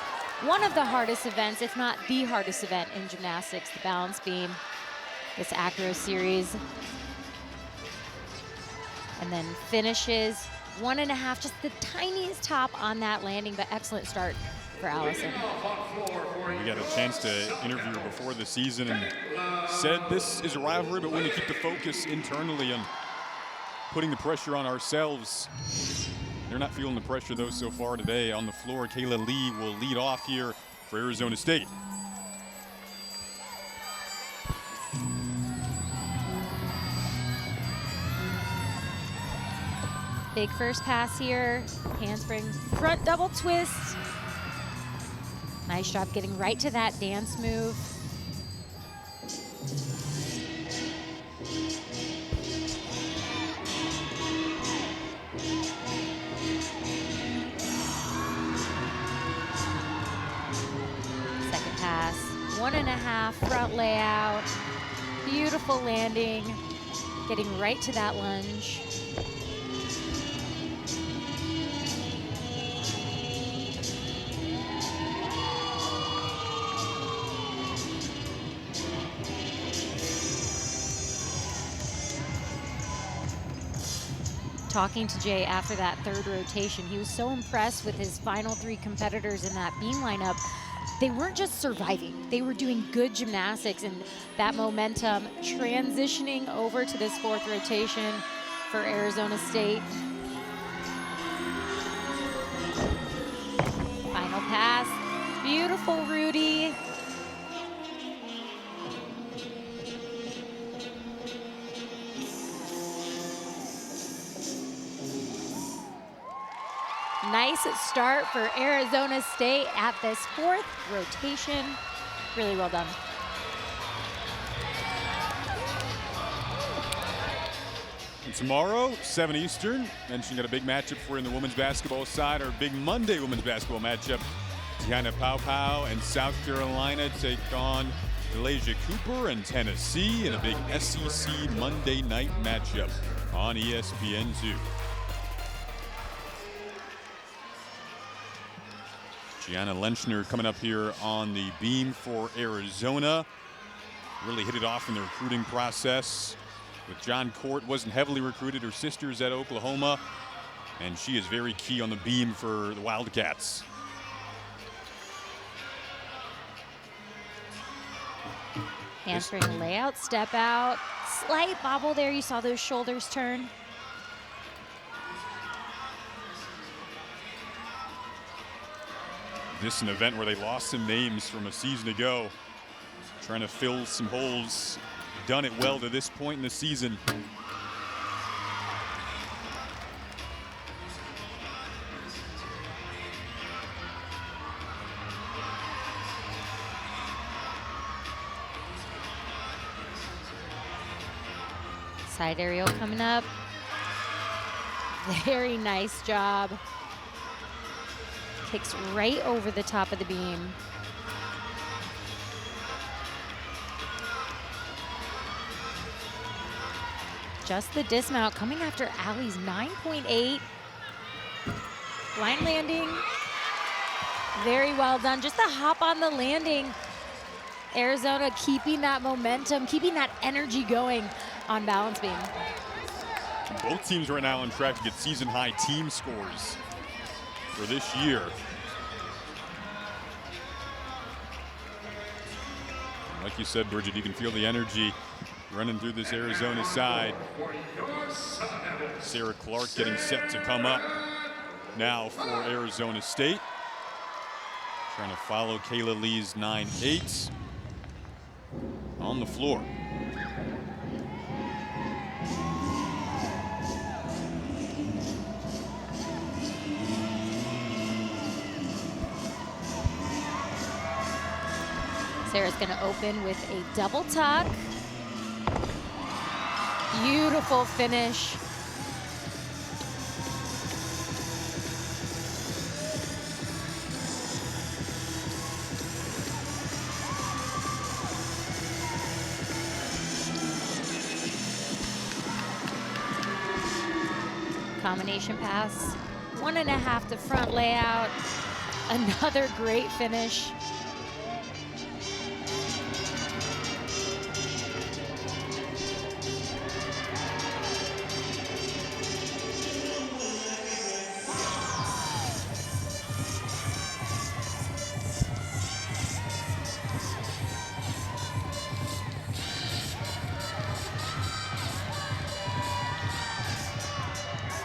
one of the hardest events, if not the hardest event in gymnastics, the balance beam, this acro series. And then finishes 1.5, just the tiniest top on that landing, but excellent start for Allison. We got a chance to interview her before the season and said this is a rivalry, but we want to keep the focus internally on putting the pressure on ourselves. They're not feeling the pressure, though, so far today. On the floor, Kayla Lee will lead off here for Arizona State. Big first pass here, handspring, front double twist. Nice job getting right to that dance move. Second pass, 1.5 front layout. Beautiful landing, getting right to that lunge. Talking to Jay after that third rotation, he was so impressed with his final 3 competitors in that beam lineup. They weren't just surviving, they were doing good gymnastics, and that momentum transitioning over to this 4th rotation for Arizona State. Final pass, beautiful Rudy. Nice start for Arizona State at this 4th rotation. Really well done. And tomorrow, 7 Eastern, mentioned got a big matchup for you in the women's basketball side, our big Monday women's basketball matchup. Tiana Pau and South Carolina take on Delaysia Cooper and Tennessee in a big SEC Monday night matchup on ESPN2. Gianna Lenchner coming up here on the beam for Arizona. Really hit it off in the recruiting process. With John Court, wasn't heavily recruited. Her sister's at Oklahoma, and she is very key on the beam for the Wildcats. Handspring layout, step out, slight bobble there. You saw those shoulders turn. This is an event where they lost some names from a season ago. Trying to fill some holes. Done it well to this point in the season. Side aerial coming up. Very nice job. Kicks right over the top of the beam. Just the dismount coming after Allie's 9.8. Line landing. Very well done. Just a hop on the landing. Arizona keeping that momentum, keeping that energy going on balance beam. Both teams right now on track to get season high team scores for this year. Like you said, Bridget, you can feel the energy running through this Arizona side. Sarah Clark getting set to come up now for Arizona State. Trying to follow Kayla Lee's 9.8 on the floor. Sarah's going to open with a double tuck. Beautiful finish. Combination pass, 1.5 to front layout. Another great finish.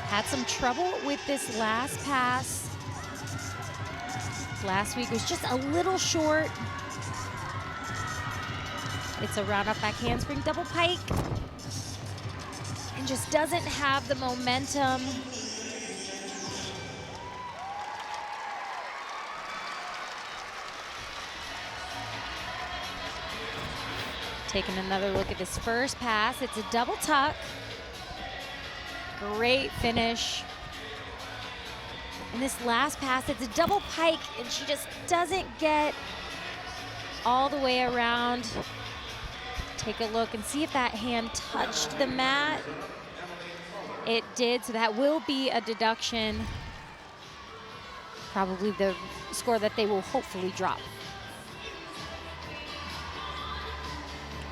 Had some trouble with this last pass. Last week was just a little short. It's a round up back handspring double pike. And just doesn't have the momentum. Taking another look at this first pass. It's a double tuck. Great finish. And this last pass, it's a double pike, and she just doesn't get all the way around. Take a look and see if that hand touched the mat. It did, so that will be a deduction. Probably the score that they will hopefully drop.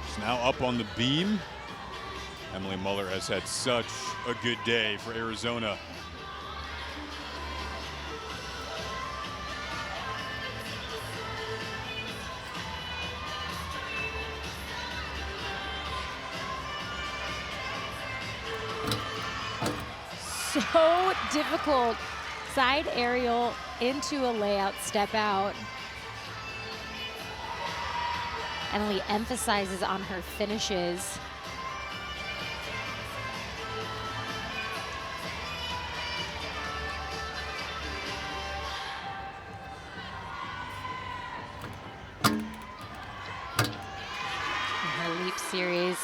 It's now up on the beam. Emily Muller has had such a good day for Arizona. So difficult. Side aerial into a layout step out. Emily emphasizes on her finishes. Her leap series.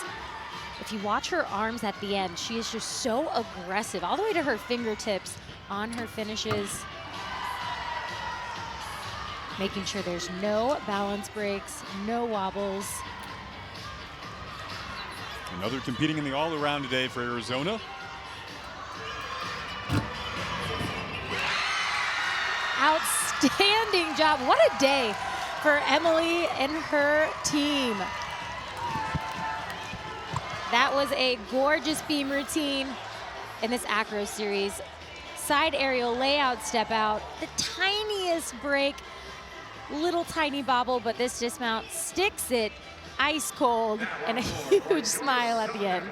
If you watch her arms at the end, she is just so aggressive, all the way to her fingertips on her finishes. Making sure there's no balance breaks, no wobbles. Another competing in the all-around today for Arizona. Outstanding job. What a day for Emily and her team. That was a gorgeous beam routine in this acro series. Side aerial layout step out, the tiniest break, little tiny bobble, but this dismount sticks it ice cold and a huge smile at the end.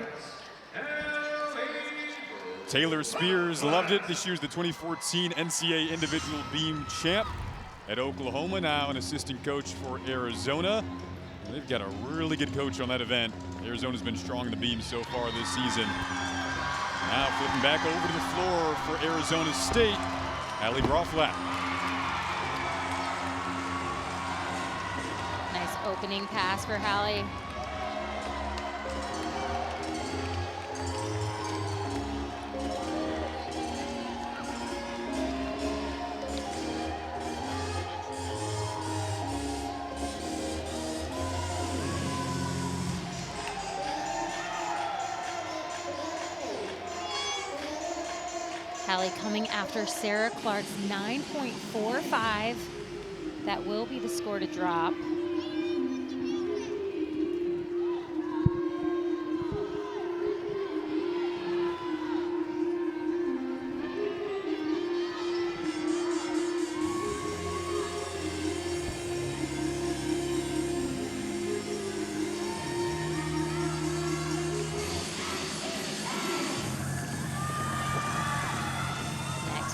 Taylor Spears loved it. This year's the 2014 NCAA individual beam champ at Oklahoma, now an assistant coach for Arizona. They've got a really good coach on that event. Arizona's been strong in the beam so far this season. Now flipping back over to the floor for Arizona State, Hallie Broflat. Nice opening pass for Hallie. Hallie coming after Sarah Clark's 9.45. That will be the score to drop.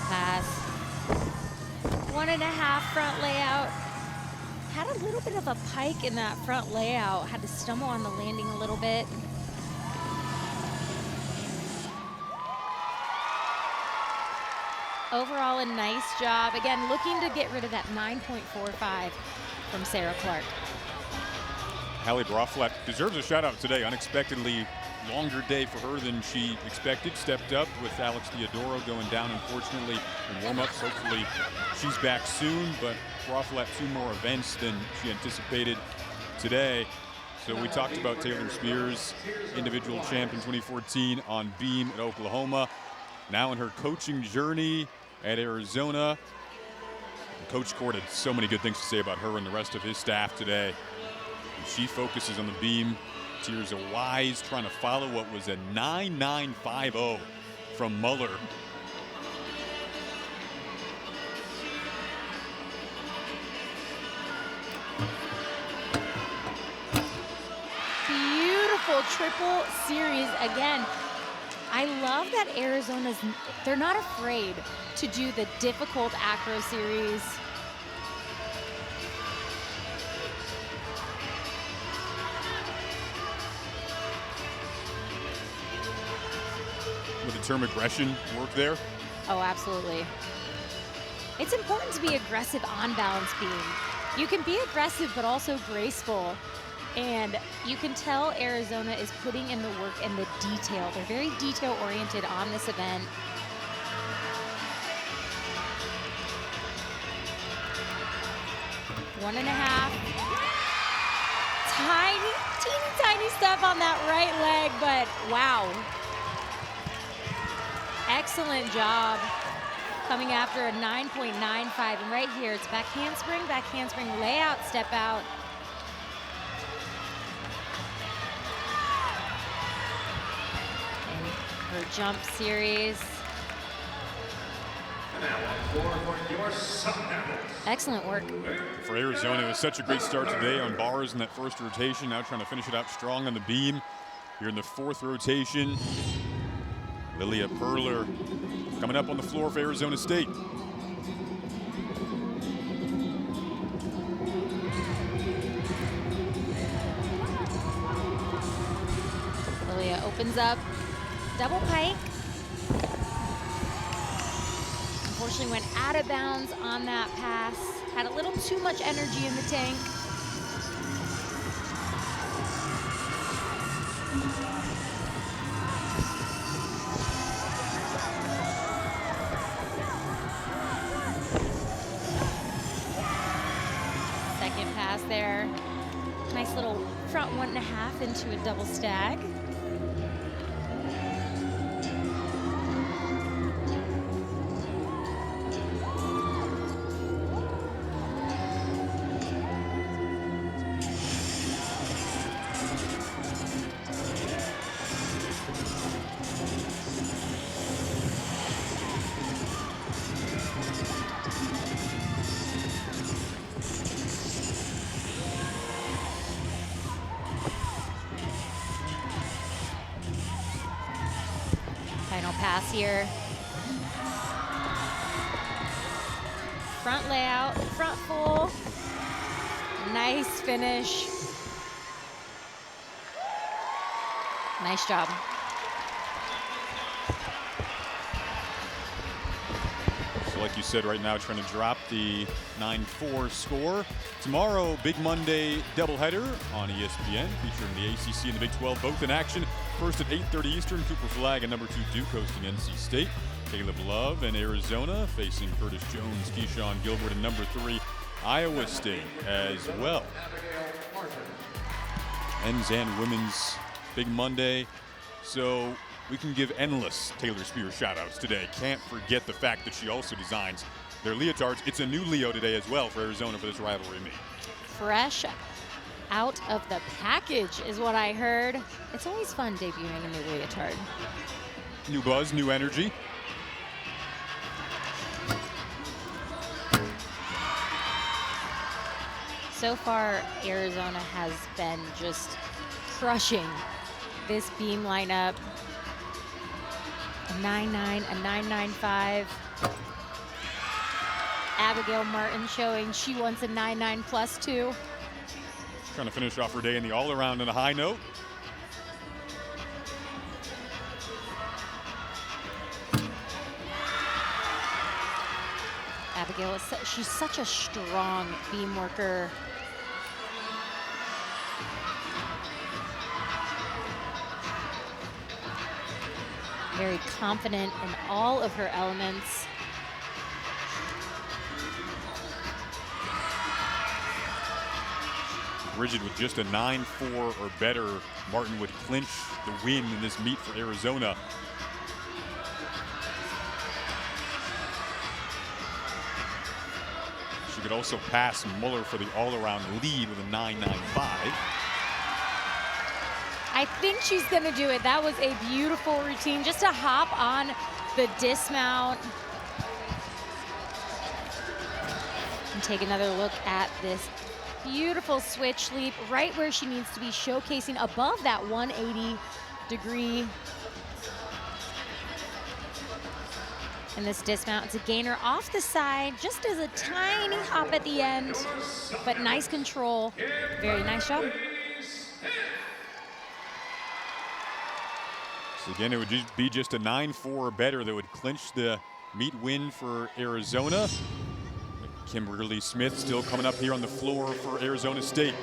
Pass. 1.5 front layout. Had a little bit of a pike in that front layout. Had to stumble on the landing a little bit. Overall, a nice job. Again, looking to get rid of that 9.45 from Sarah Clark. Hallie Broflat deserves a shout out today. Unexpectedly longer day for her than she expected. Stepped up with Alex Theodoro going down, unfortunately, in warm-ups. Hopefully she's back soon, but Broflat 2 more events than she anticipated today. So we talked about Taylor Spears, individual champ in 2014 on beam at Oklahoma. Now in her coaching journey at Arizona. Coach Cord had so many good things to say about her and the rest of his staff today. She focuses on the beam. Tirza Wise trying to follow what was a 9.950 from Muller. Beautiful triple series again. I love that they're not afraid to do the difficult acro series. With the term aggression work there. Oh, absolutely. It's important to be aggressive on balance beam. You can be aggressive but also graceful And you can tell Arizona is putting in the work and the detail. They're very detail-oriented on this event. One and a half. Teeny tiny step on that right leg, but wow. Excellent job coming after a 9.95. And right here, it's back handspring, layout, step out. And her jump series. Excellent work. For Arizona, it was such a great start today on bars in that first rotation. Now trying to finish it out strong on the beam. Here in the fourth rotation, Lilia Perler coming up on the floor for Arizona State. Lilia opens up, double pike. Unfortunately went out of bounds on that pass. Had a little too much energy in the tank. Second pass there. Nice little front 1.5 into a double stag. Final pass here. Front layout, front full. Nice finish. Nice job. So like you said, right now trying to drop the 9-4 score. Tomorrow, Big Monday doubleheader on ESPN, featuring the ACC and the Big 12 both in action. First at 8:30 Eastern, Cooper Flag and number 2 Duke hosting NC State. Caleb Love and Arizona facing Curtis Jones, Keyshawn Gilbert, and number 3 Iowa State as well. Men's and women's Big Monday. So we can give endless Taylor Spears shout-outs today. Can't forget the fact that she also designs their leotards. It's a new Leo today as well for Arizona for this rivalry meet. Fresh out of the package is what I heard. It's always fun debuting a new leotard. New buzz, new energy. So far, Arizona has been just crushing this beam lineup. A 9.9, a 9.95. Abigail Martin showing she wants a 9.9 plus 2. Trying to finish off her day in the all-around on a high note. Abigail, she's such a strong beam worker. Very confident in all of her elements. Rigid with just a 9-4 or better, Martin would clinch the win in this meet for Arizona. She could also pass Muller for the all-around lead with a 9.95. I think she's gonna do it. That was a beautiful routine. Just to hop on the dismount. And take another look at this beautiful switch leap right where she needs to be, showcasing above that 180 degree. And this dismount, it's a gainer off the side, just as a tiny hop at the end, but nice control. Very nice job. So again, it would be just a 9-4 or better that would clinch the meet win for Arizona. Kimberly Smith still coming up here on the floor for Arizona State.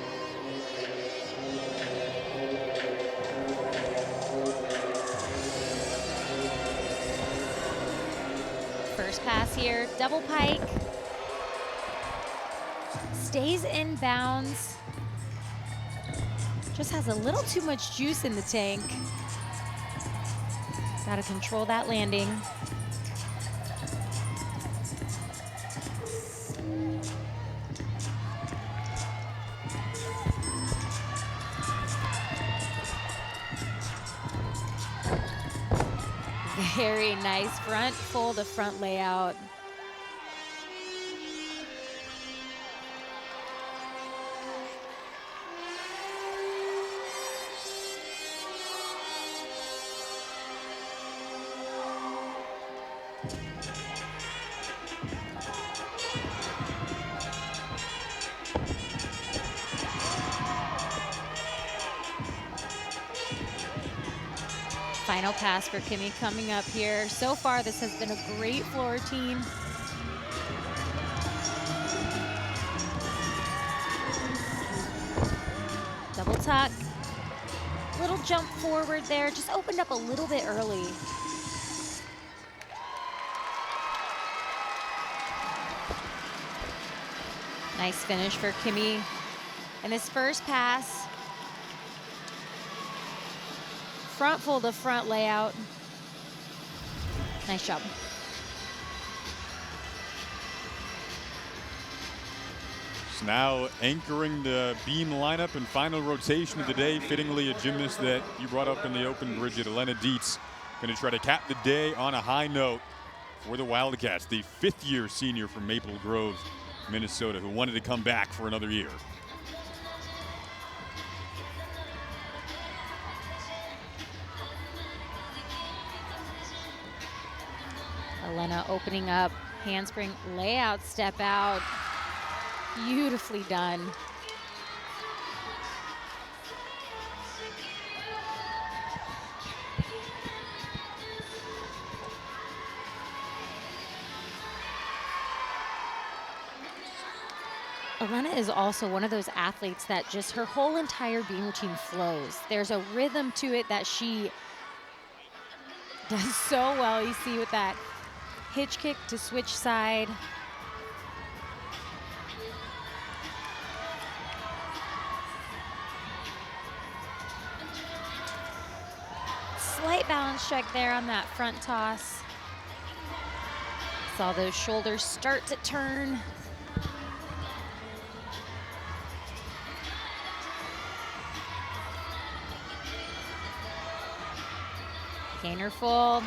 here. Double pike. Stays in bounds. Just has a little too much juice in the tank. Gotta control that landing. Very nice front full to front layout. Final pass for Kimmy coming up here. So far, this has been a great floor team. Double tuck. Little jump forward there. Just opened up a little bit early. Nice finish for Kimmy. And this first pass. Front full to front layout. Nice job. So now anchoring the beam lineup and final rotation of the day, fittingly a gymnast that you brought up in the open, Bridget, Elena Dietz, going to try to cap the day on a high note for the Wildcats, the fifth-year senior from Maple Grove, Minnesota, who wanted to come back for another year. Elena opening up, handspring layout, step out. Beautifully done. Elena is also one of those athletes that just her whole entire beam routine flows. There's a rhythm to it that she does so well. You see with that hitch kick to switch side. Slight balance check there on that front toss. Saw those shoulders start to turn. Gainer full.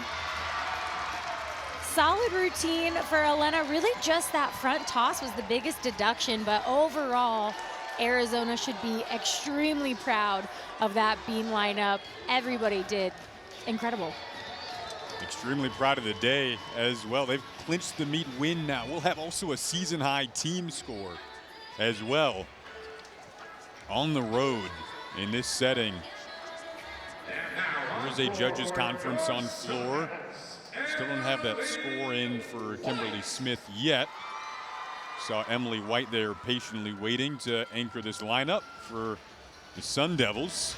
Solid routine for Elena. Really just that front toss was the biggest deduction, but overall, Arizona should be extremely proud of that beam lineup. Everybody did incredible. Extremely proud of the day as well. They've clinched the meet win now. We'll have also a season-high team score as well on the road in this setting. There's a judges conference on floor. Still don't have that score in for Kimberly Smith yet. Saw Emily White there patiently waiting to anchor this lineup for the Sun Devils.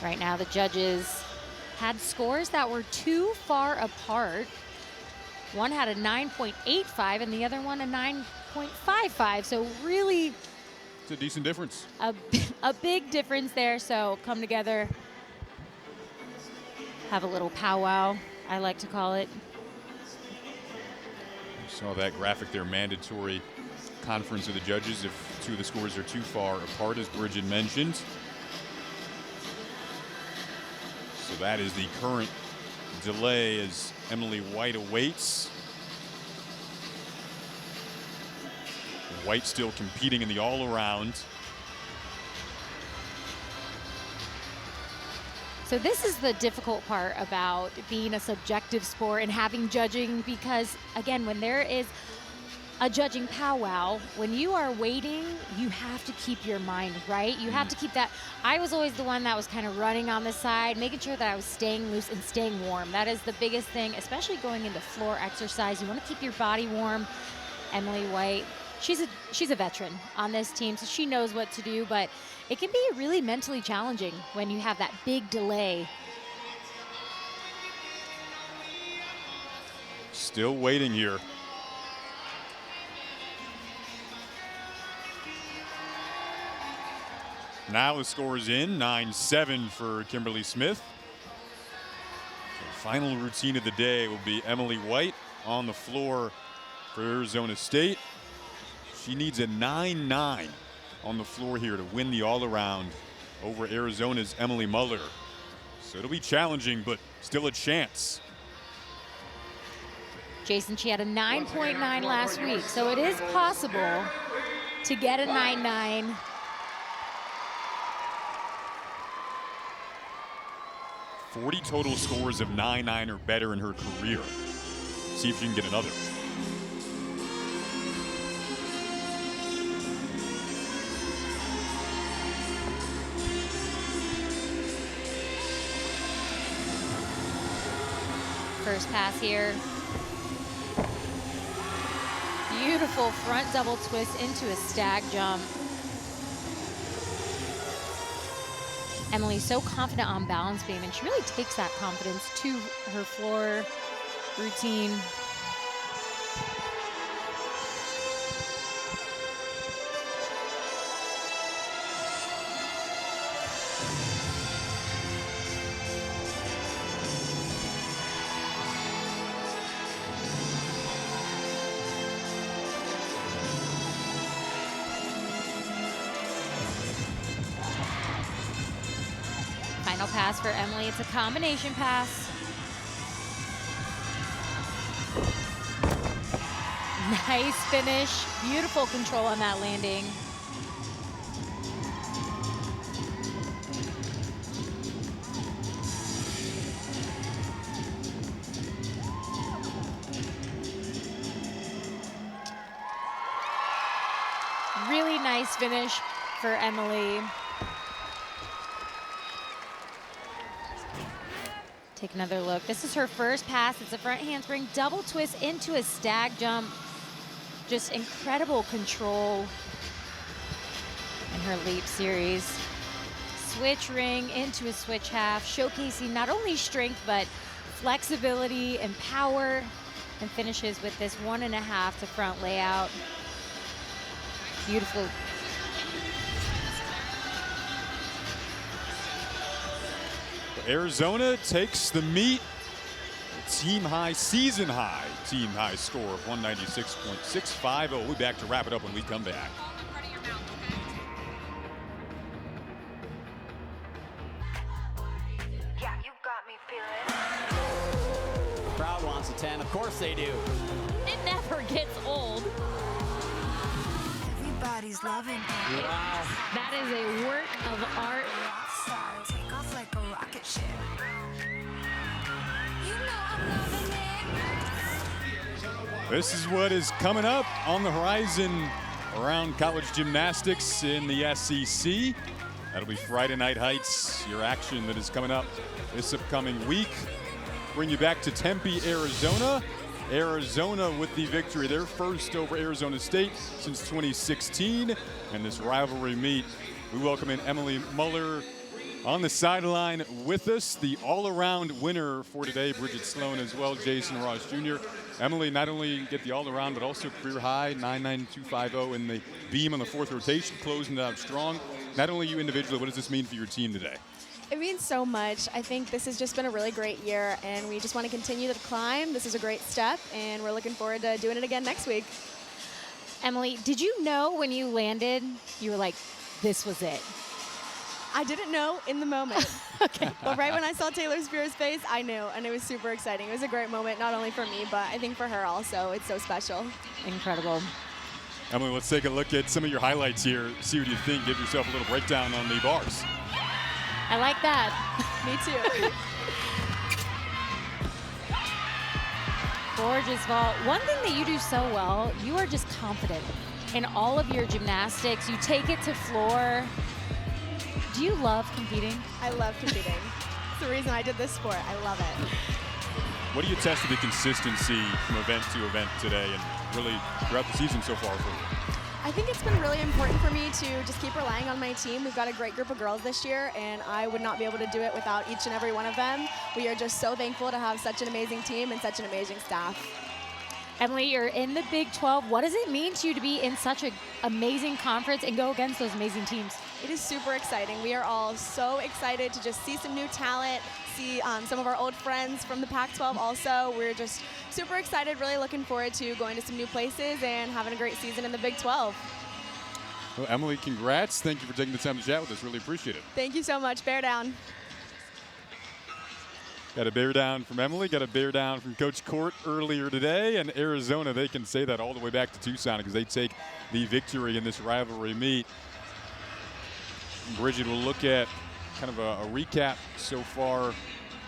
Right now the judges had scores that were too far apart. One had a 9.85 and the other one a 9.55. So really, it's a decent difference. A big difference there. So come together, have a little powwow, I like to call it. Saw that graphic there, mandatory conference of the judges if two of the scores are too far apart, as Bridget mentioned. So that is the current delay as Emily White awaits. White still competing in the all-around. So this is the difficult part about being a subjective sport and having judging, because again, when there is a judging powwow, when you are waiting, you have to keep your mind right. You have to keep that. I was always the one that was kind of running on the side, making sure that I was staying loose and staying warm. That is the biggest thing, especially going into floor exercise. You want to keep your body warm. Emily White, she's a veteran on this team, so she knows what to do, but it can be really mentally challenging when you have that big delay. Still waiting here. Now the score is in, 9-7 for Kimberly Smith. The final routine of the day will be Emily White on the floor for Arizona State. She needs a 9-9 on the floor here to win the all-around over Arizona's Emily Muller. So it'll be challenging, but still a chance. Jason, she had a 9.9 last week, so it is possible to get a 9-9. .40 total scores of 9-9 or better in her career. See if she can get another. First pass here. Beautiful front double twist into a stag jump. Emily's so confident on balance beam, and she really takes that confidence to her floor routine. Final pass for Emily. It's a combination pass. Nice finish. Beautiful control on that landing. Really nice finish for Emily. Take another look. This is her first pass. It's a front handspring double twist into a stag jump. Just incredible control in her leap series. Switch ring into a switch half, showcasing not only strength, but flexibility and power, and finishes with this 1.5 to front layout. Beautiful. Arizona takes the meet. Team high, season high, team high score of 196.650. We'll be back to wrap it up when we come back. Yeah, you got me feeling. The crowd wants a 10. Of course they do. It never gets old. Everybody's loving it. Wow. That is a work of art. Take off like a rocket ship. You know I'm loving it. This is what is coming up on the horizon around college gymnastics in the SEC. That'll be Friday Night Heights, your action that is coming up this upcoming week. Bring you back to Tempe, Arizona. Arizona with the victory, their first over Arizona State since 2016. And this rivalry meet, we welcome in Emily Muller on the sideline with us, the all-around winner for today, Bridget Sloan as well, Jason Ross Jr. Emily, not only get the all-around, but also career high, 99250 in the beam on the fourth rotation, closing it out strong. Not only you individually, what does this mean for your team today? It means so much. I think this has just been a really great year, and we just want to continue to climb. This is a great step, and we're looking forward to doing it again next week. Emily, did you know when you landed, you were like, this was it? I didn't know in the moment. Okay. But right when I saw Taylor Spears' face, I knew, and it was super exciting. It was a great moment, not only for me, but I think for her also. It's so special. Incredible. Emily, let's take a look at some of your highlights here. See what you think. Give yourself a little breakdown on the bars. I like that. Me too. Gorgeous vault. One thing that you do so well, you are just confident in all of your gymnastics. You take it to floor. Do you love competing? I love competing. It's the reason I did this sport. I love it. What do you test to the consistency from event to event today and really throughout the season so far for you? I think it's been really important for me to just keep relying on my team. We've got a great group of girls this year, and I would not be able to do it without each and every one of them. We are just so thankful to have such an amazing team and such an amazing staff. Emily, you're in the Big 12. What does it mean to you to be in such an amazing conference and go against those amazing teams? It is super exciting. We are all so excited to just see some new talent, see some of our old friends from the Pac-12 also. We're just super excited, really looking forward to going to some new places and having a great season in the Big 12. Well, Emily, congrats. Thank you for taking the time to chat with us. Really appreciate it. Thank you so much. Bear down. Got a bear down from Emily, got a bear down from Coach Court earlier today, and Arizona, they can say that all the way back to Tucson because they take the victory in this rivalry meet. Bridget will look at kind of a recap so far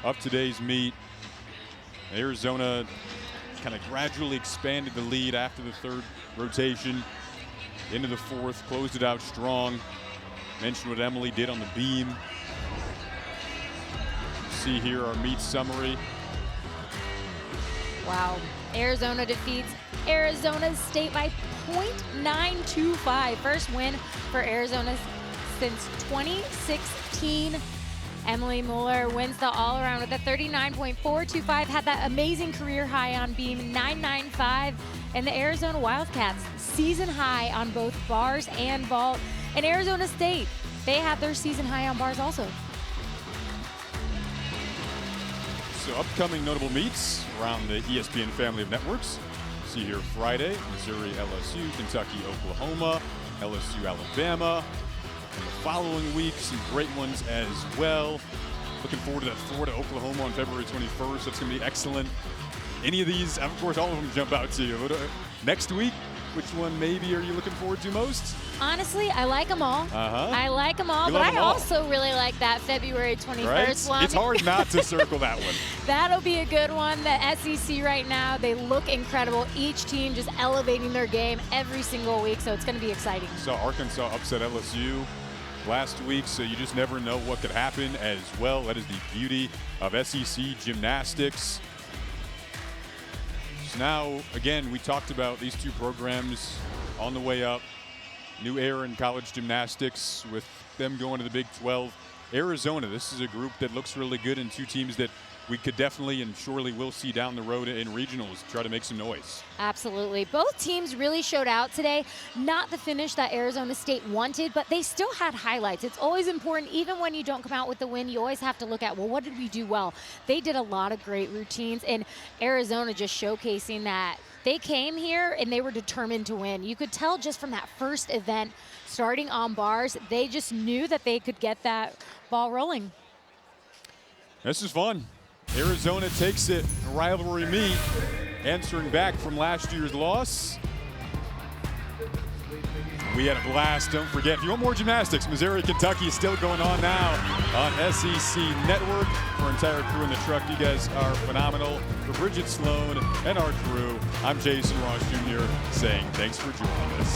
of today's meet. Arizona kind of gradually expanded the lead after the third rotation into the fourth, closed it out strong. Mentioned what Emily did on the beam. See here our meet summary. Wow. Arizona defeats Arizona State by .925. First win for Arizona since 2016. Emily Mueller wins the all-around with a 39.425. Had that amazing career high on beam, 995. And the Arizona Wildcats season high on both bars and vault. And Arizona State, they had their season high on bars also. So upcoming notable meets around the ESPN family of networks. See here Friday, Missouri, LSU, Kentucky, Oklahoma, LSU, Alabama. And the following week, some great ones as well. Looking forward to that Florida, Oklahoma on February 21st. That's going to be excellent. Any of these, of course, all of them jump out to you. Next week, which one maybe are you looking forward to most? Honestly, I like them all. I like them all, but I also really like that February 21st one. It's hard not to circle that one. That'll be a good one. The SEC right now, they look incredible. Each team just elevating their game every single week, so it's going to be exciting. So Arkansas upset LSU last week, so you just never know what could happen as well. That is the beauty of SEC gymnastics. So now, again, we talked about these two programs on the way up. New era in college gymnastics with them going to the Big 12. Arizona, this is a group that looks really good, and two teams that we could definitely and surely will see down the road in regionals try to make some noise. Absolutely. Both teams really showed out today. Not the finish that Arizona State wanted, but they still had highlights. It's always important, even when you don't come out with the win, you always have to look at, well, what did we do well? They did a lot of great routines, and Arizona just showcasing that they came here and they were determined to win. You could tell just from that first event, starting on bars, they just knew that they could get that ball rolling. This is fun. Arizona takes it, a rivalry meet, answering back from last year's loss. We had a blast. Don't forget, if you want more gymnastics, Missouri, Kentucky is still going on now on SEC Network. For our entire crew in the truck, you guys are phenomenal. For Bridget Sloan and our crew, I'm Jason Ross Jr. saying thanks for joining us.